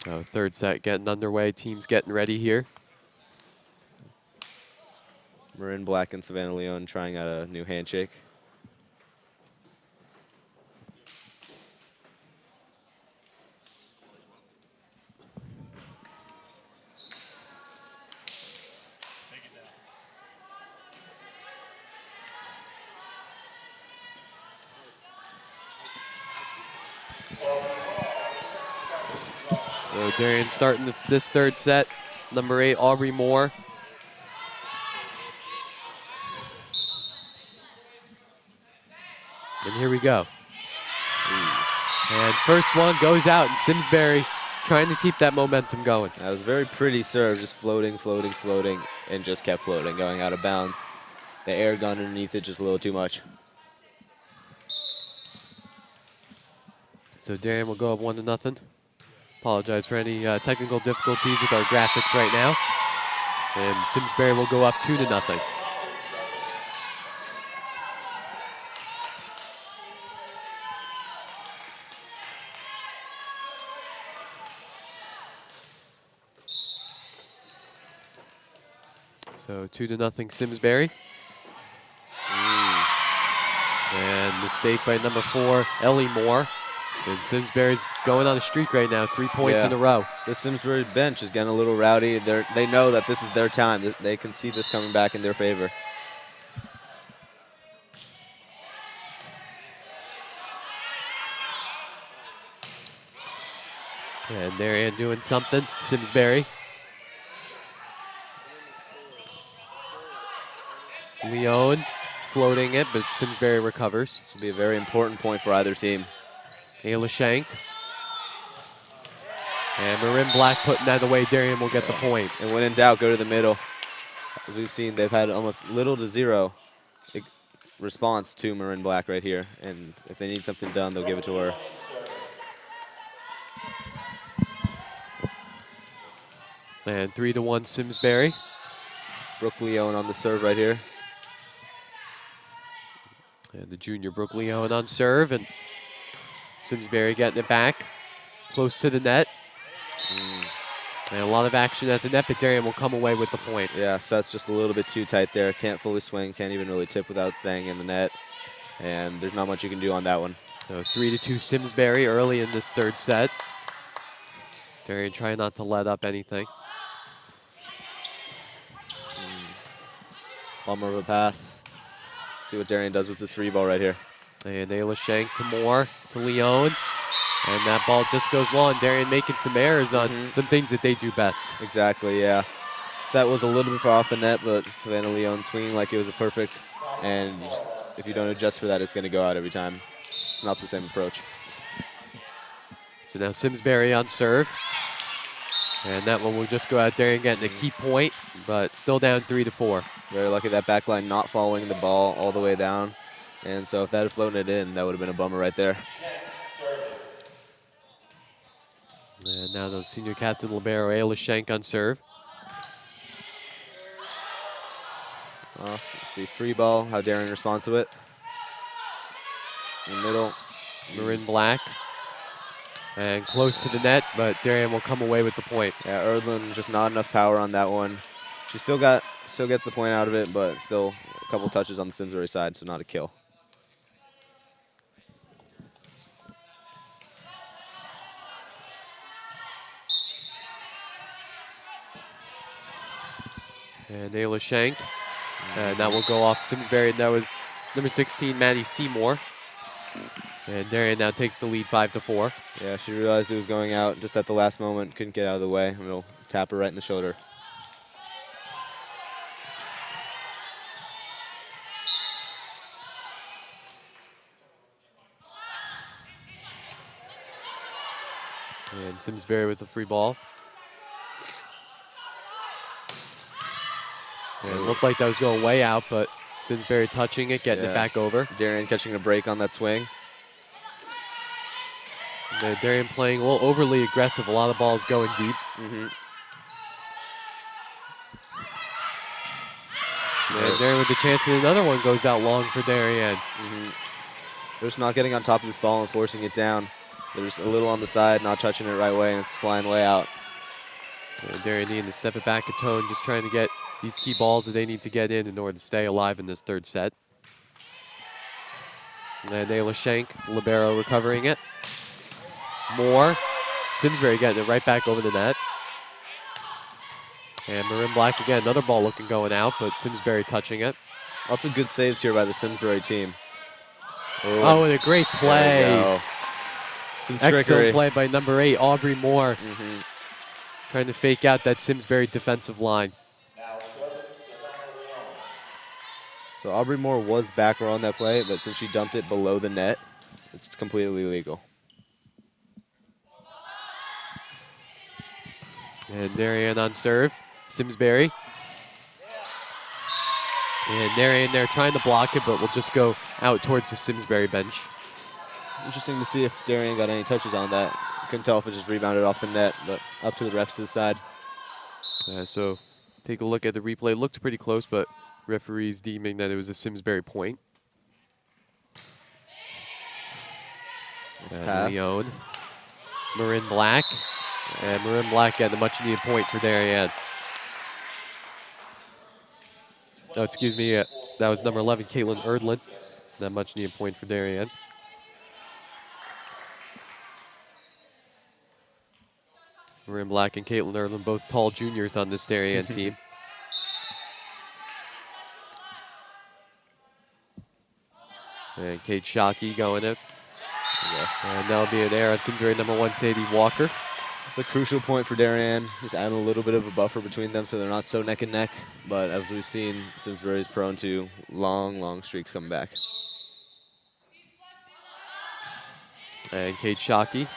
Third set getting underway, teams getting ready here. Marin Black and Savannah Leone trying out a new handshake. So Darien starting this third set. Number 8, Aubrey Moore. And here we go. And first one goes out, and Simsbury trying to keep that momentum going. That was a very pretty serve, just floating, floating, floating, and just kept floating, going out of bounds. The air gun underneath it just a little too much. So Darien will go up 1-0. Apologize for any technical difficulties with our graphics right now. And Simsbury will go up 2-0. So 2-0 Simsbury. And mistake by number 4, Ellie Moore. And Simsbury's going on a streak right now, 3 points in a row. The Simsbury bench is getting a little rowdy. They know that this is their time. They can see this coming back in their favor. And Darien doing something, Simsbury. Leone floating it, but Simsbury recovers. This will be a very important point for either team. Ayla Shank. And Marin Black putting that away. Darien will get the point. And when in doubt, go to the middle. As we've seen, they've had almost little to zero response to Marin Black right here. And if they need something done, they'll give it to her. And 3-1 Simsbury. Brooke Leone on the serve right here. And the junior Brooke Leone on serve. And Simsbury getting it back. Close to the net. And a lot of action at the net, but Darien will come away with the point. Yeah, set's just a little bit too tight there. Can't fully swing, can't even really tip without staying in the net. And there's not much you can do on that one. So 3-2 Simsbury early in this third set. Darien trying not to let up anything. Bummer of a pass. See what Darien does with this free ball right here. And Ayla Shank to Moore, to Leone. And that ball just goes long. Darien making some errors on some things that they do best. Exactly, yeah. Set was a little bit far off the net, but Savannah Leone swinging like it was a perfect. And if you don't adjust for that, it's going to go out every time. Not the same approach. So now Simsbury on serve. And that one will just go out. Darien getting a key point, but still down 3-4. Very lucky that back line not following the ball all the way down. And so if that had floated it in, that would have been a bummer right there. And now the senior captain, libero, Ayla Shank on serve. Let's see, free ball, how Darien responds to it. In the middle. Marin Black. And close to the net, but Darien will come away with the point. Yeah, Erdlin just not enough power on that one. She still gets the point out of it, but still a couple touches on the Simsbury side, so not a kill. And Ayla Shank. And that will go off Simsbury. And that was number 16, Maddie Seymour. And Darien now takes the lead 5-4. Yeah, she realized it was going out just at the last moment, couldn't get out of the way, and it'll tap her right in the shoulder. And Simsbury with the free ball. And it looked like that was going way out, but Simsbury touching it, getting it back over. Darien catching a break on that swing. And Darien playing a little overly aggressive. A lot of balls going deep. And Darien with the chance, and another one goes out long for Darien. They're just not getting on top of this ball and forcing it down. They're just a little on the side, not touching it right way, and it's flying way out. And Darien needing to step it back a tone, just trying to get these key balls that they need to get in order to stay alive in this third set. And then Ayla Shank, libero, recovering it. Moore. Simsbury getting it right back over the net. And Marin Black again, another ball looking going out, but Simsbury touching it. Lots of good saves here by the Simsbury team. Oh, and a great play. There we go. Some trickery. Excellent play by number 8, Aubrey Moore. Trying to fake out that Simsbury defensive line. So Aubrey Moore was back row on that play, but since she dumped it below the net, it's completely legal. And Darien on serve. Simsbury. And Darien there trying to block it, but will just go out towards the Simsbury bench. It's interesting to see if Darien got any touches on that. Couldn't tell if it just rebounded off the net, but up to the refs to the side. So take a look at the replay. Looked pretty close, but referees deeming that it was a Simsbury point. Leone. Marin Black. And Marin Black getting a much-needed point for Darien. Oh, excuse me. That was number 11, Caitlin Erdlin. That much-needed point for Darien. Marin Black and Caitlin Erdlin, both tall juniors on this Darien team. And Kate Shockey going it. And that'll be an error on Simsbury number 1, Sadie Walker. It's a crucial point for Darien. Just adding a little bit of a buffer between them so they're not so neck and neck. But as we've seen, Simsbury is prone to long streaks coming back. And Kate Shockey.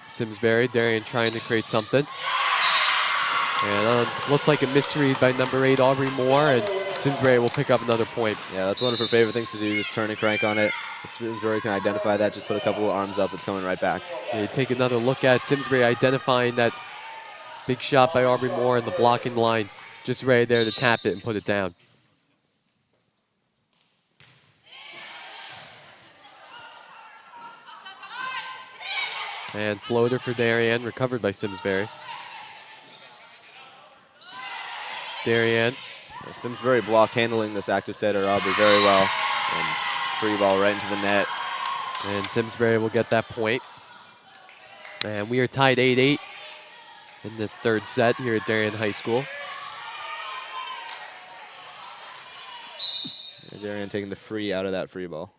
Simsbury, Darien trying to create something. And looks like a misread by number 8, Aubrey Moore, and Simsbury will pick up another point. Yeah, that's one of her favorite things to do, just turn and crank on it. If Simsbury can identify that, just put a couple of arms up, it's coming right back. Yeah, take another look at Simsbury identifying that big shot by Aubrey Moore in the blocking line, just right there to tap it and put it down. And floater for Darien, recovered by Simsbury. Darien. Simsbury block handling this active setter Aubrey very well. And free ball right into the net. And Simsbury will get that point. And we are tied 8-8 in this third set here at Darien High School. And Darien taking the free out of that free ball.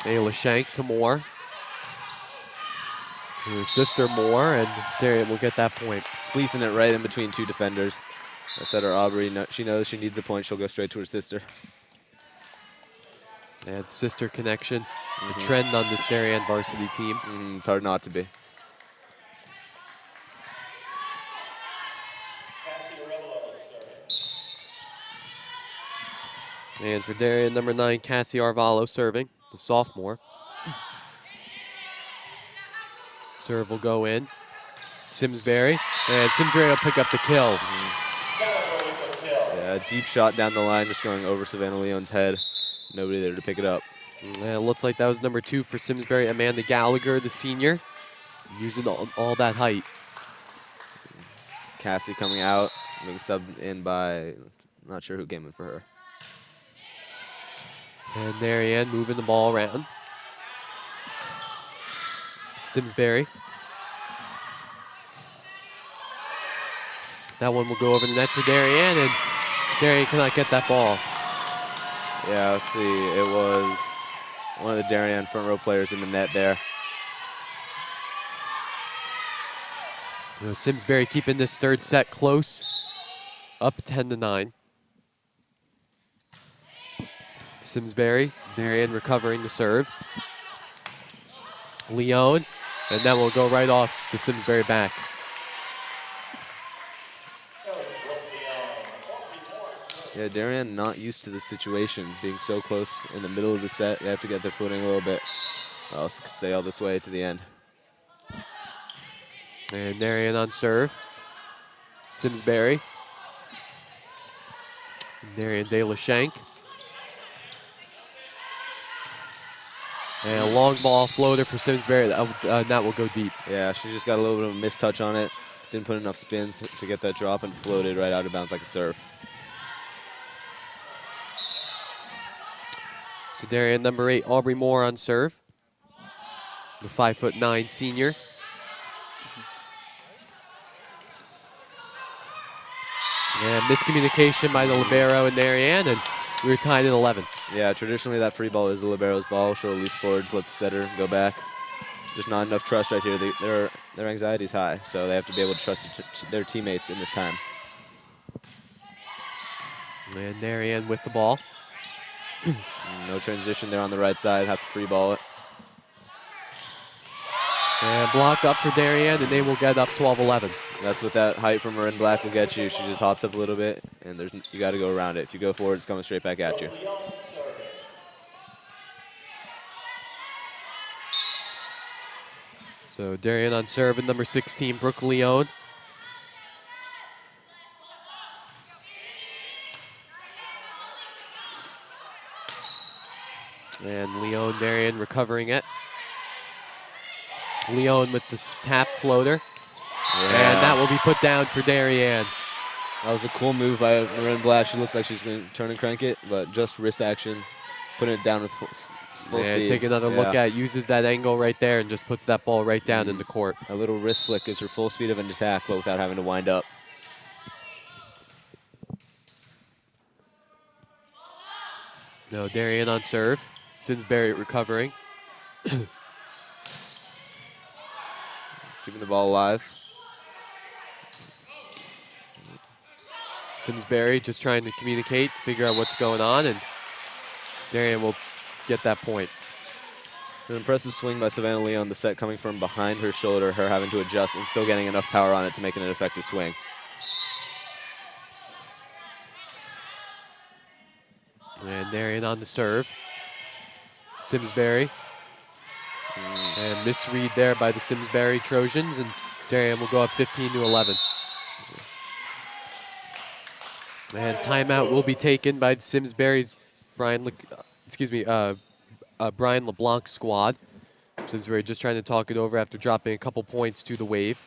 Ayla Shank to Moore. Her sister Moore, and Darien will get that point. Fleecing it right in between two defenders. That setter Aubrey, she knows she needs a point. She'll go straight to her sister. And sister connection, a trend on this Darien varsity team. It's hard not to be. And for Darien, number 9, Cassie Arvalo serving, the sophomore. Serve will go in. Simsbury, and Simsbury will pick up the kill. Yeah, deep shot down the line, just going over Savannah Leon's head. Nobody there to pick it up. And it looks like that was number 2 for Simsbury, Amanda Gallagher, the senior, using all that height. Cassie coming out, being subbed in by, not sure who came in for her. And Darien moving the ball around. Simsbury. That one will go over the net for Darien, and Darien cannot get that ball. Yeah, let's see. It was one of the Darien front row players in the net there. You know, Simsbury keeping this third set close, up 10-9. Simsbury, Darien recovering the serve. Leone, and that will go right off the Simsbury back. Yeah, Darien not used to this situation, being so close in the middle of the set. They have to get their footing a little bit, or else it could stay all this way to the end. And Darien on serve. Simsbury. Darien De La Shank. And a long ball floater for Simsbury. That will go deep. Yeah, she just got a little bit of a mistouch on it. Didn't put enough spins to get that drop and floated right out of bounds like a serve. So Darien number 8, Aubrey Moore on serve. The 5'9" senior. And miscommunication by the libero in Darien, and we were tied at 11. Yeah, traditionally that free ball is the libero's ball. She'll release forwards, let the setter go back. There's not enough trust right here. Their anxiety is high, so they have to be able to trust their teammates in this time. And Darien with the ball. No transition there on the right side. Have to free ball it. And blocked up for Darien, and they will get up 12-11. That's what that height from her in black will get you. She just hops up a little bit, and you got to go around it. If you go forward, it's coming straight back at you. So Darien on serve and number 16, Brooke Leone. And Leone, Darien recovering it. Leone with the tap floater. Yeah. And that will be put down for Darien. That was a cool move by Marin Black. She looks like she's going to turn and crank it, but just wrist action, putting it down with full speed. Take another look at it. Uses that angle right there and just puts that ball right down in the court. A little wrist flick gives her full speed of an attack, but without having to wind up. No, Darien on serve. Simsbury recovering. Keeping the ball alive. Simsbury just trying to communicate, figure out what's going on, and Darien will get that point. An impressive swing by Savannah Leone, the set coming from behind her shoulder, her having to adjust and still getting enough power on it to make it an effective swing. And Darien on the serve. Simsbury. And misread there by the Simsbury Trojans, and Darien will go up 15-11. And timeout will be taken by the Simsbury's Brian LeBlanc squad. Simsbury just trying to talk it over after dropping a couple points to the Wave.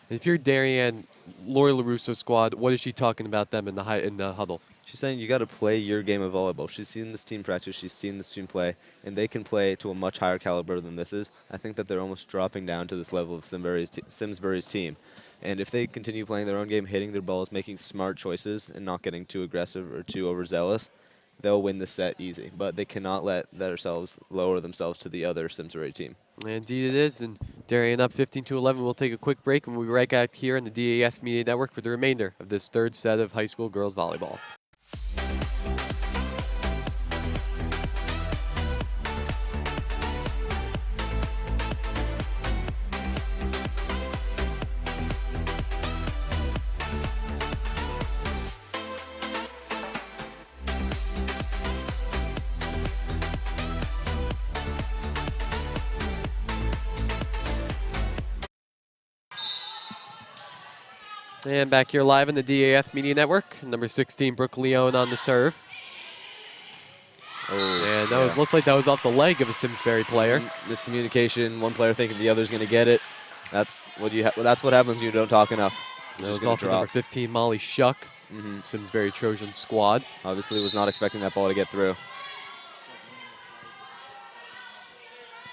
And if you're Darien, Lori LaRusso's squad, what is she talking about them in the huddle? She's saying you got to play your game of volleyball. She's seen this team practice, she's seen this team play, and they can play to a much higher caliber than this is. I think that they're almost dropping down to this level of Simsbury's team. And if they continue playing their own game, hitting their balls, making smart choices, and not getting too aggressive or too overzealous, they'll win the set easy. But they cannot let themselves lower themselves to the other Simsbury team. Indeed it is, and Darien up 15-11. We'll take a quick break, and we'll be right back here on the DAF Media Network for the remainder of this third set of high school girls volleyball. And back here live on the DAF Media Network, number 16, Brooke Leone on the serve. Oh, and that looks like that was off the leg of a Simsbury player. Miscommunication, one player thinking the other's going to get it. That's what happens when you don't talk enough. That was off number 15, Molly Shuck, Simsbury Trojan squad. Obviously was not expecting that ball to get through.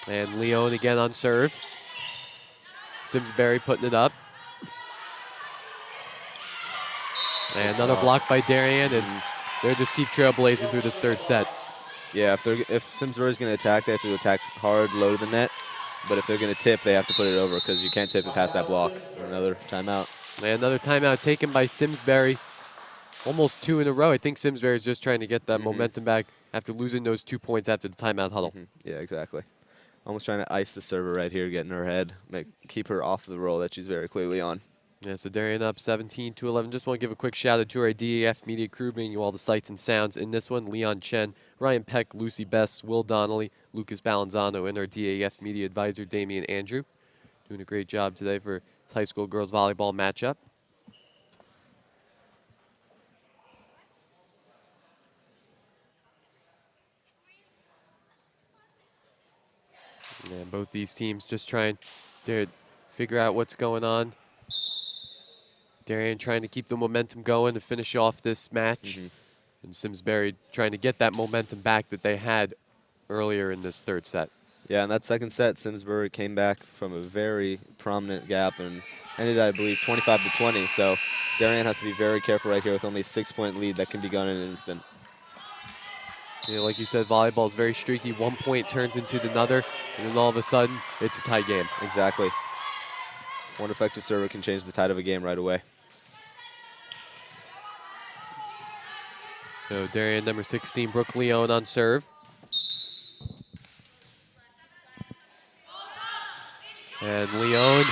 And Leone again on serve. Simsbury putting it up. And another block by Darien, and they'll just keep trailblazing through this third set. Yeah, if Simsbury's going to attack, they have to attack hard, low to the net. But if they're going to tip, they have to put it over because you can't tip it past that block. Another timeout. And another timeout taken by Simsbury. Almost 2 in a row. I think Simsbury is just trying to get that momentum back after losing those 2 points after the timeout huddle. Yeah, exactly. Almost trying to ice the server right here, getting her head, keep her off the roll that she's very clearly on. Yeah, so Darien up 17-11. Just want to give a quick shout out to our DAF Media crew, bringing you all the sights and sounds in this one. Leon Chen, Ryan Peck, Lucy Best, Will Donnelly, Lucas Balanzano, and our DAF Media advisor, Damian Andrew. Doing a great job today for this high school girls volleyball matchup. And both these teams just trying to figure out what's going on. Darien trying to keep the momentum going to finish off this match. And Simsbury trying to get that momentum back that they had earlier in this third set. Yeah, in that second set, Simsbury came back from a very prominent gap and ended, I believe, 25-20. So Darien has to be very careful right here with only a 6-point lead that can be gone in an instant. Yeah, like you said, volleyball is very streaky. 1 point turns into another, and then all of a sudden, it's a tie game. Exactly. One effective server can change the tide of a game right away. So Darien, number 16, Brooke Leone on serve. And Leone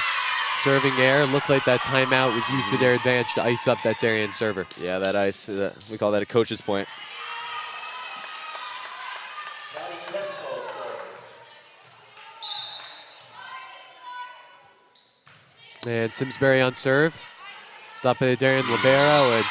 serving air. Looks like that timeout was used to their advantage to ice up that Darien server. Yeah, that ice, we call that a coach's point. And Simsbury on serve. Stopped by Darien Libero, and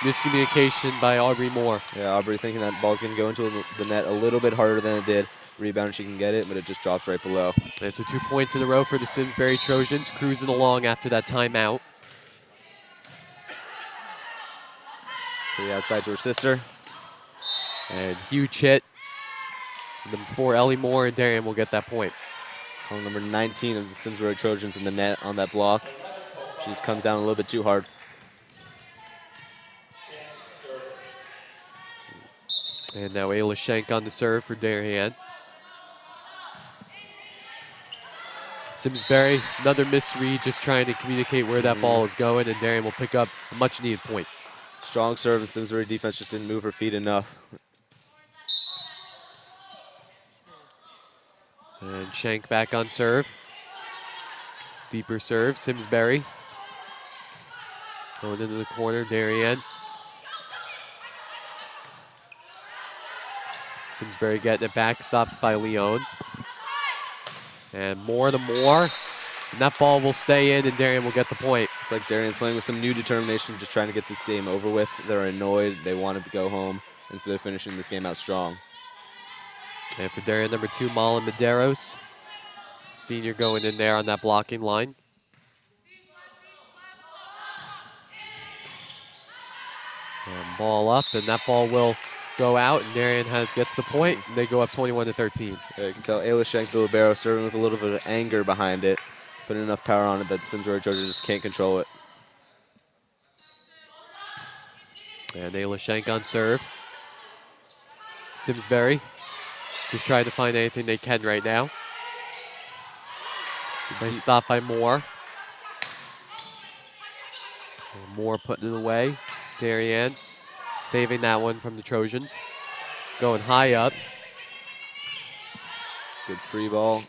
miscommunication by Aubrey Moore. Yeah, Aubrey thinking that ball's going to go into the net a little bit harder than it did. Rebound, she can get it, but it just drops right below. And so 2 points in a row for the Simsbury Trojans, cruising along after that timeout. To the outside to her sister. And huge hit. And then before Ellie Moore and Darien will get that point. Hole number 19 of the Simsbury Trojans in the net on that block. She just comes down a little bit too hard. And now Ayla Schenk on the serve for Darien. Simsbury, another misread, just trying to communicate where that ball is going, and Darien will pick up a much-needed point. Strong serve, and Simsbury defense just didn't move her feet enough. And Schenk back on serve. Deeper serve, Simsbury. Going into the corner, Darien. Simsbury getting it back, stopped by Leone. And Moore to Moore. And that ball will stay in, and Darien will get the point. It's like Darien's playing with some new determination, just trying to get this game over with. They're annoyed, they wanted to go home, and so they're finishing this game out strong. And for Darien, number 2, Malin Medeiros. Senior going in there on that blocking line. And ball up, and that ball will go out, and Darien gets the point, and they go up 21-13. Yeah, you can tell Ayla Schenk, the libero, serving with a little bit of anger behind it, putting enough power on it that the Simsbury Trojans just can't control it. And Ayla Schenk on serve. Simsbury just trying to find anything they can right now. Nice stop by Moore. And Moore putting it away. Darien saving that one from the Trojans. Going high up. Good free ball.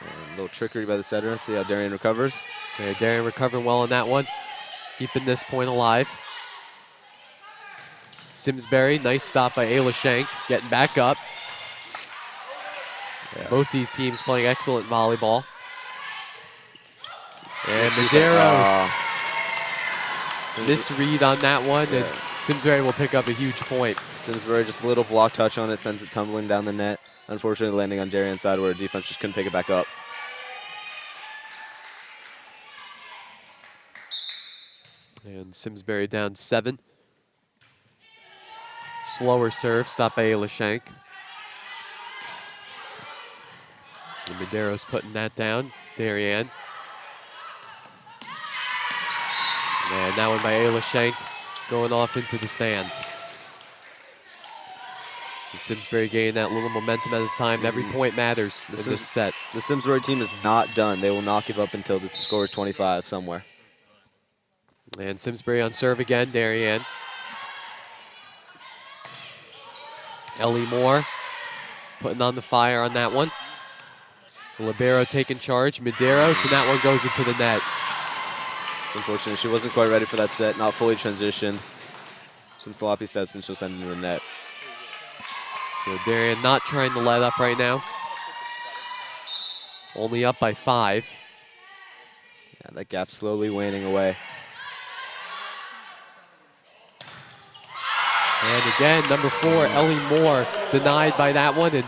And a little trickery by the setter. See how Darien recovers. Yeah, Darien recovering well on that one. Keeping this point alive. Simsbury, nice stop by Ayla Schenk. Getting back up. Yeah. Both these teams playing excellent volleyball. And Medeiros. Misread on that one, and Simsbury will pick up a huge point. Simsbury, just a little block touch on it, sends it tumbling down the net. Unfortunately, landing on Darien's side where defense just couldn't pick it back up. And Simsbury down 7. Slower serve, stopped by Ayla Schenk. And Medeiros putting that down. Darien. And that one by Ayla Schenk. going off into the stands. Simsbury gaining that little momentum at this time. Every point matters in this set. The Simsbury team is not done. They will not give up until the score is 25 somewhere. And Simsbury on serve again, Darien. Ellie Moore putting on the fire on that one. Libero taking charge. Medeiros, and that one goes into the net. Unfortunately, she wasn't quite ready for that set, not fully transitioned. Some sloppy steps and she'll send it into the net. So Darien not trying to let up right now. Only up by 5. Yeah, that gap slowly waning away. And again, number 4, Ellie Moore, denied by that one, and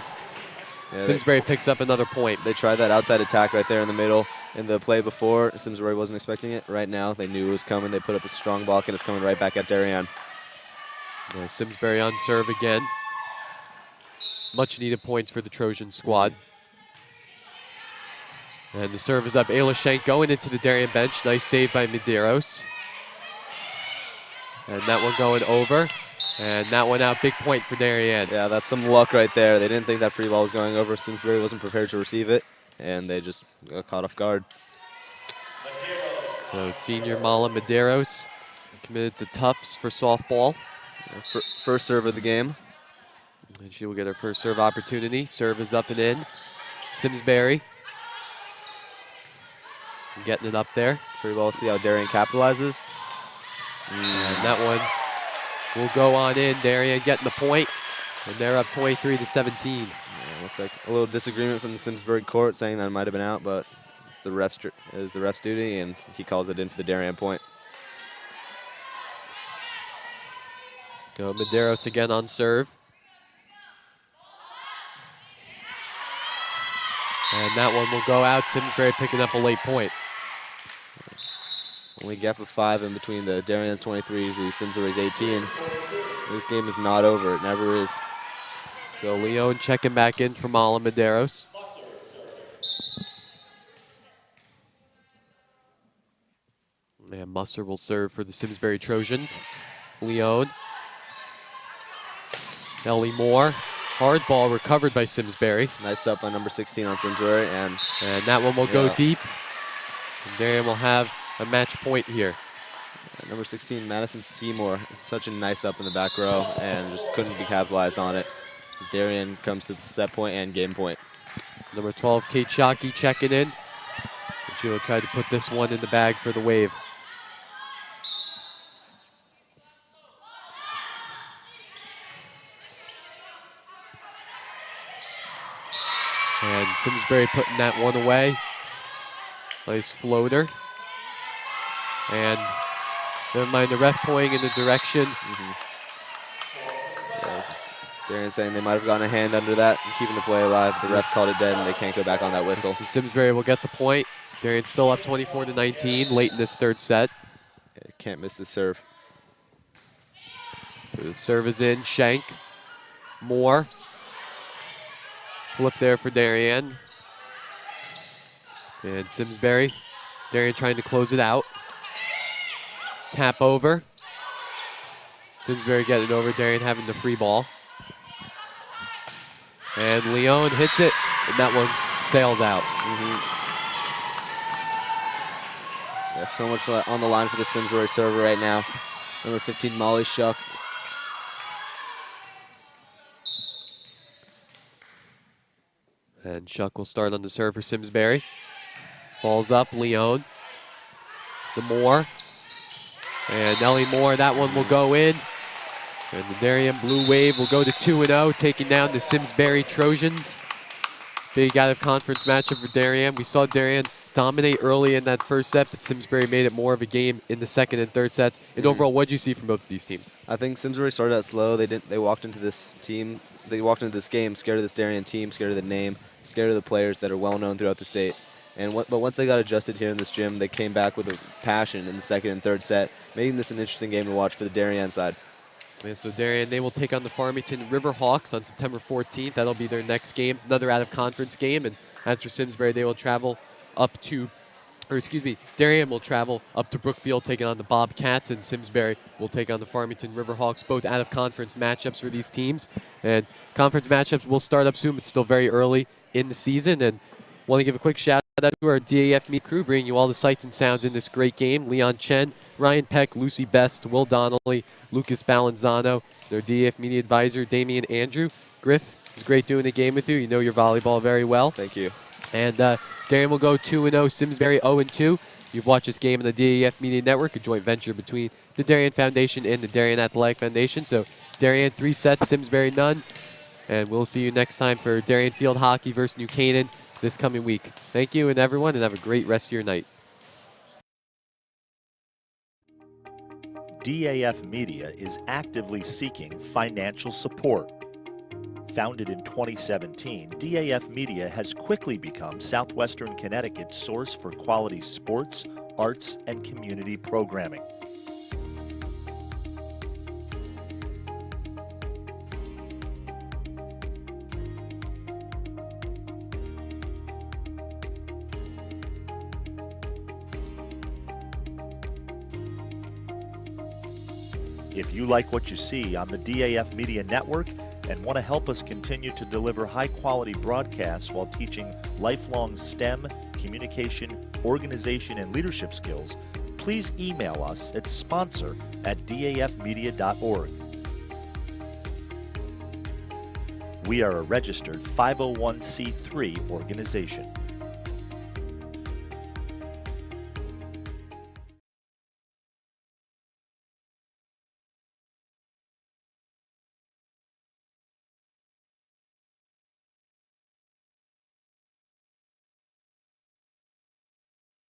yeah, Simsbury picks up another point. They tried that outside attack right there in the middle. In the play before, Simsbury wasn't expecting it. Right now, they knew it was coming. They put up a strong block, and it's coming right back at Darien. Yeah, Simsbury on serve again. Much needed points for the Trojan squad. And the serve is up. Ayla Schenk going into the Darien bench. Nice save by Medeiros. And that one going over. And that one out. Big point for Darien. Yeah, that's some luck right there. They didn't think that free ball was going over. Simsbury wasn't prepared to receive it, and they just got caught off guard. So senior Mala Medeiros committed to Tufts for softball. First serve of the game. And she will get her first serve opportunity. Serve is up and in. Simsbury getting it up there. Free ball, see how Darien capitalizes. And that one will go on in. Darien getting the point, and they're up 23-17. Yeah, looks like a little disagreement from the Simsbury court saying that it might have been out, but it's the ref's duty, and he calls it in for the Darien point. So Medeiros again on serve. And that one will go out. Simsbury picking up a late point. Only gap of 5 in between the Darien's 23 to Simsbury's 18. This game is not over. It never is. So Leon checking back in for Mala Medeiros. And Musser will serve for the Simsbury Trojans. Leon. Ellie Moore. Hard ball recovered by Simsbury. Nice up by number 16 on Simsbury. And that one will go deep. And Darien will have a match point here. Number 16, Madison Seymour. Such a nice up in the back row and just couldn't be capitalized on it. Darien comes to the set point and game point. Number 12, Kate Shockey checking in. And she will try to put this one in the bag for the Wave. And Simsbury putting that one away. Nice floater. And never mind the ref pointing in the direction. Yeah, Darien saying they might have gotten a hand under that and keeping the play alive. The ref called it dead and they can't go back on that whistle. So Simsbury will get the point. Darien still up 24-19 late in this third set. Yeah, can't miss the serve. The serve is in. Schenk. Moore. Flip there for Darien. And Simsbury. Darien trying to close it out. Tap over. Simsbury getting it over. Darien having the free ball. And Leon hits it, and that one sails out. Yeah, so much on the line for the Simsbury server right now. Number 15, Molly Shuck. And Shuck will start on the serve for Simsbury. Balls up, Leon. The Moore. And Ellie Moore, that one will go in. And the Darien Blue Wave will go to 2-0, taking down the Simsbury Trojans. Big out-of-conference matchup for Darien. We saw Darien dominate early in that first set, but Simsbury made it more of a game in the second and third sets. And overall, what did you see from both of these teams? I think Simsbury started out slow. They walked into this team. They walked into this game scared of this Darien team, scared of the name, scared of the players that are well known throughout the state. But once they got adjusted here in this gym, they came back with a passion in the second and third set, making this an interesting game to watch for the Darien side. Yeah, so Darien, they will take on the Farmington Riverhawks on September 14th. That'll be their next game, another out-of-conference game. And as for Simsbury, they will travel up to Darien will travel up to Brookfield, taking on the Bobcats, and Simsbury will take on the Farmington Riverhawks, both out-of-conference matchups for these teams. And conference matchups will start up soon, but still very early in the season. And want to give a quick shout-out to our DAF Media crew, bringing you all the sights and sounds in this great game. Leon Chen, Ryan Peck, Lucy Best, Will Donnelly, Lucas Balanzano, their DAF Media advisor, Damian Andrew. Griff, it was great doing the game with you. You know your volleyball very well. Thank you. And Darien will go 2-0, Simsbury 0-2. You've watched this game on the DAF Media Network, a joint venture between the Darien Foundation and the Darien Athletic Foundation. So Darien 3 sets, Simsbury none. And we'll see you next time for Darien Field Hockey versus New Canaan this coming week. Thank you, and everyone, and have a great rest of your night. DAF Media is actively seeking financial support. Founded in 2017, DAF Media has quickly become Southwestern Connecticut's source for quality sports, arts, and community programming. If you like what you see on the DAF Media Network and want to help us continue to deliver high-quality broadcasts while teaching lifelong STEM, communication, organization, and leadership skills, please email us at sponsor@dafmedia.org. We are a registered 501c3 organization.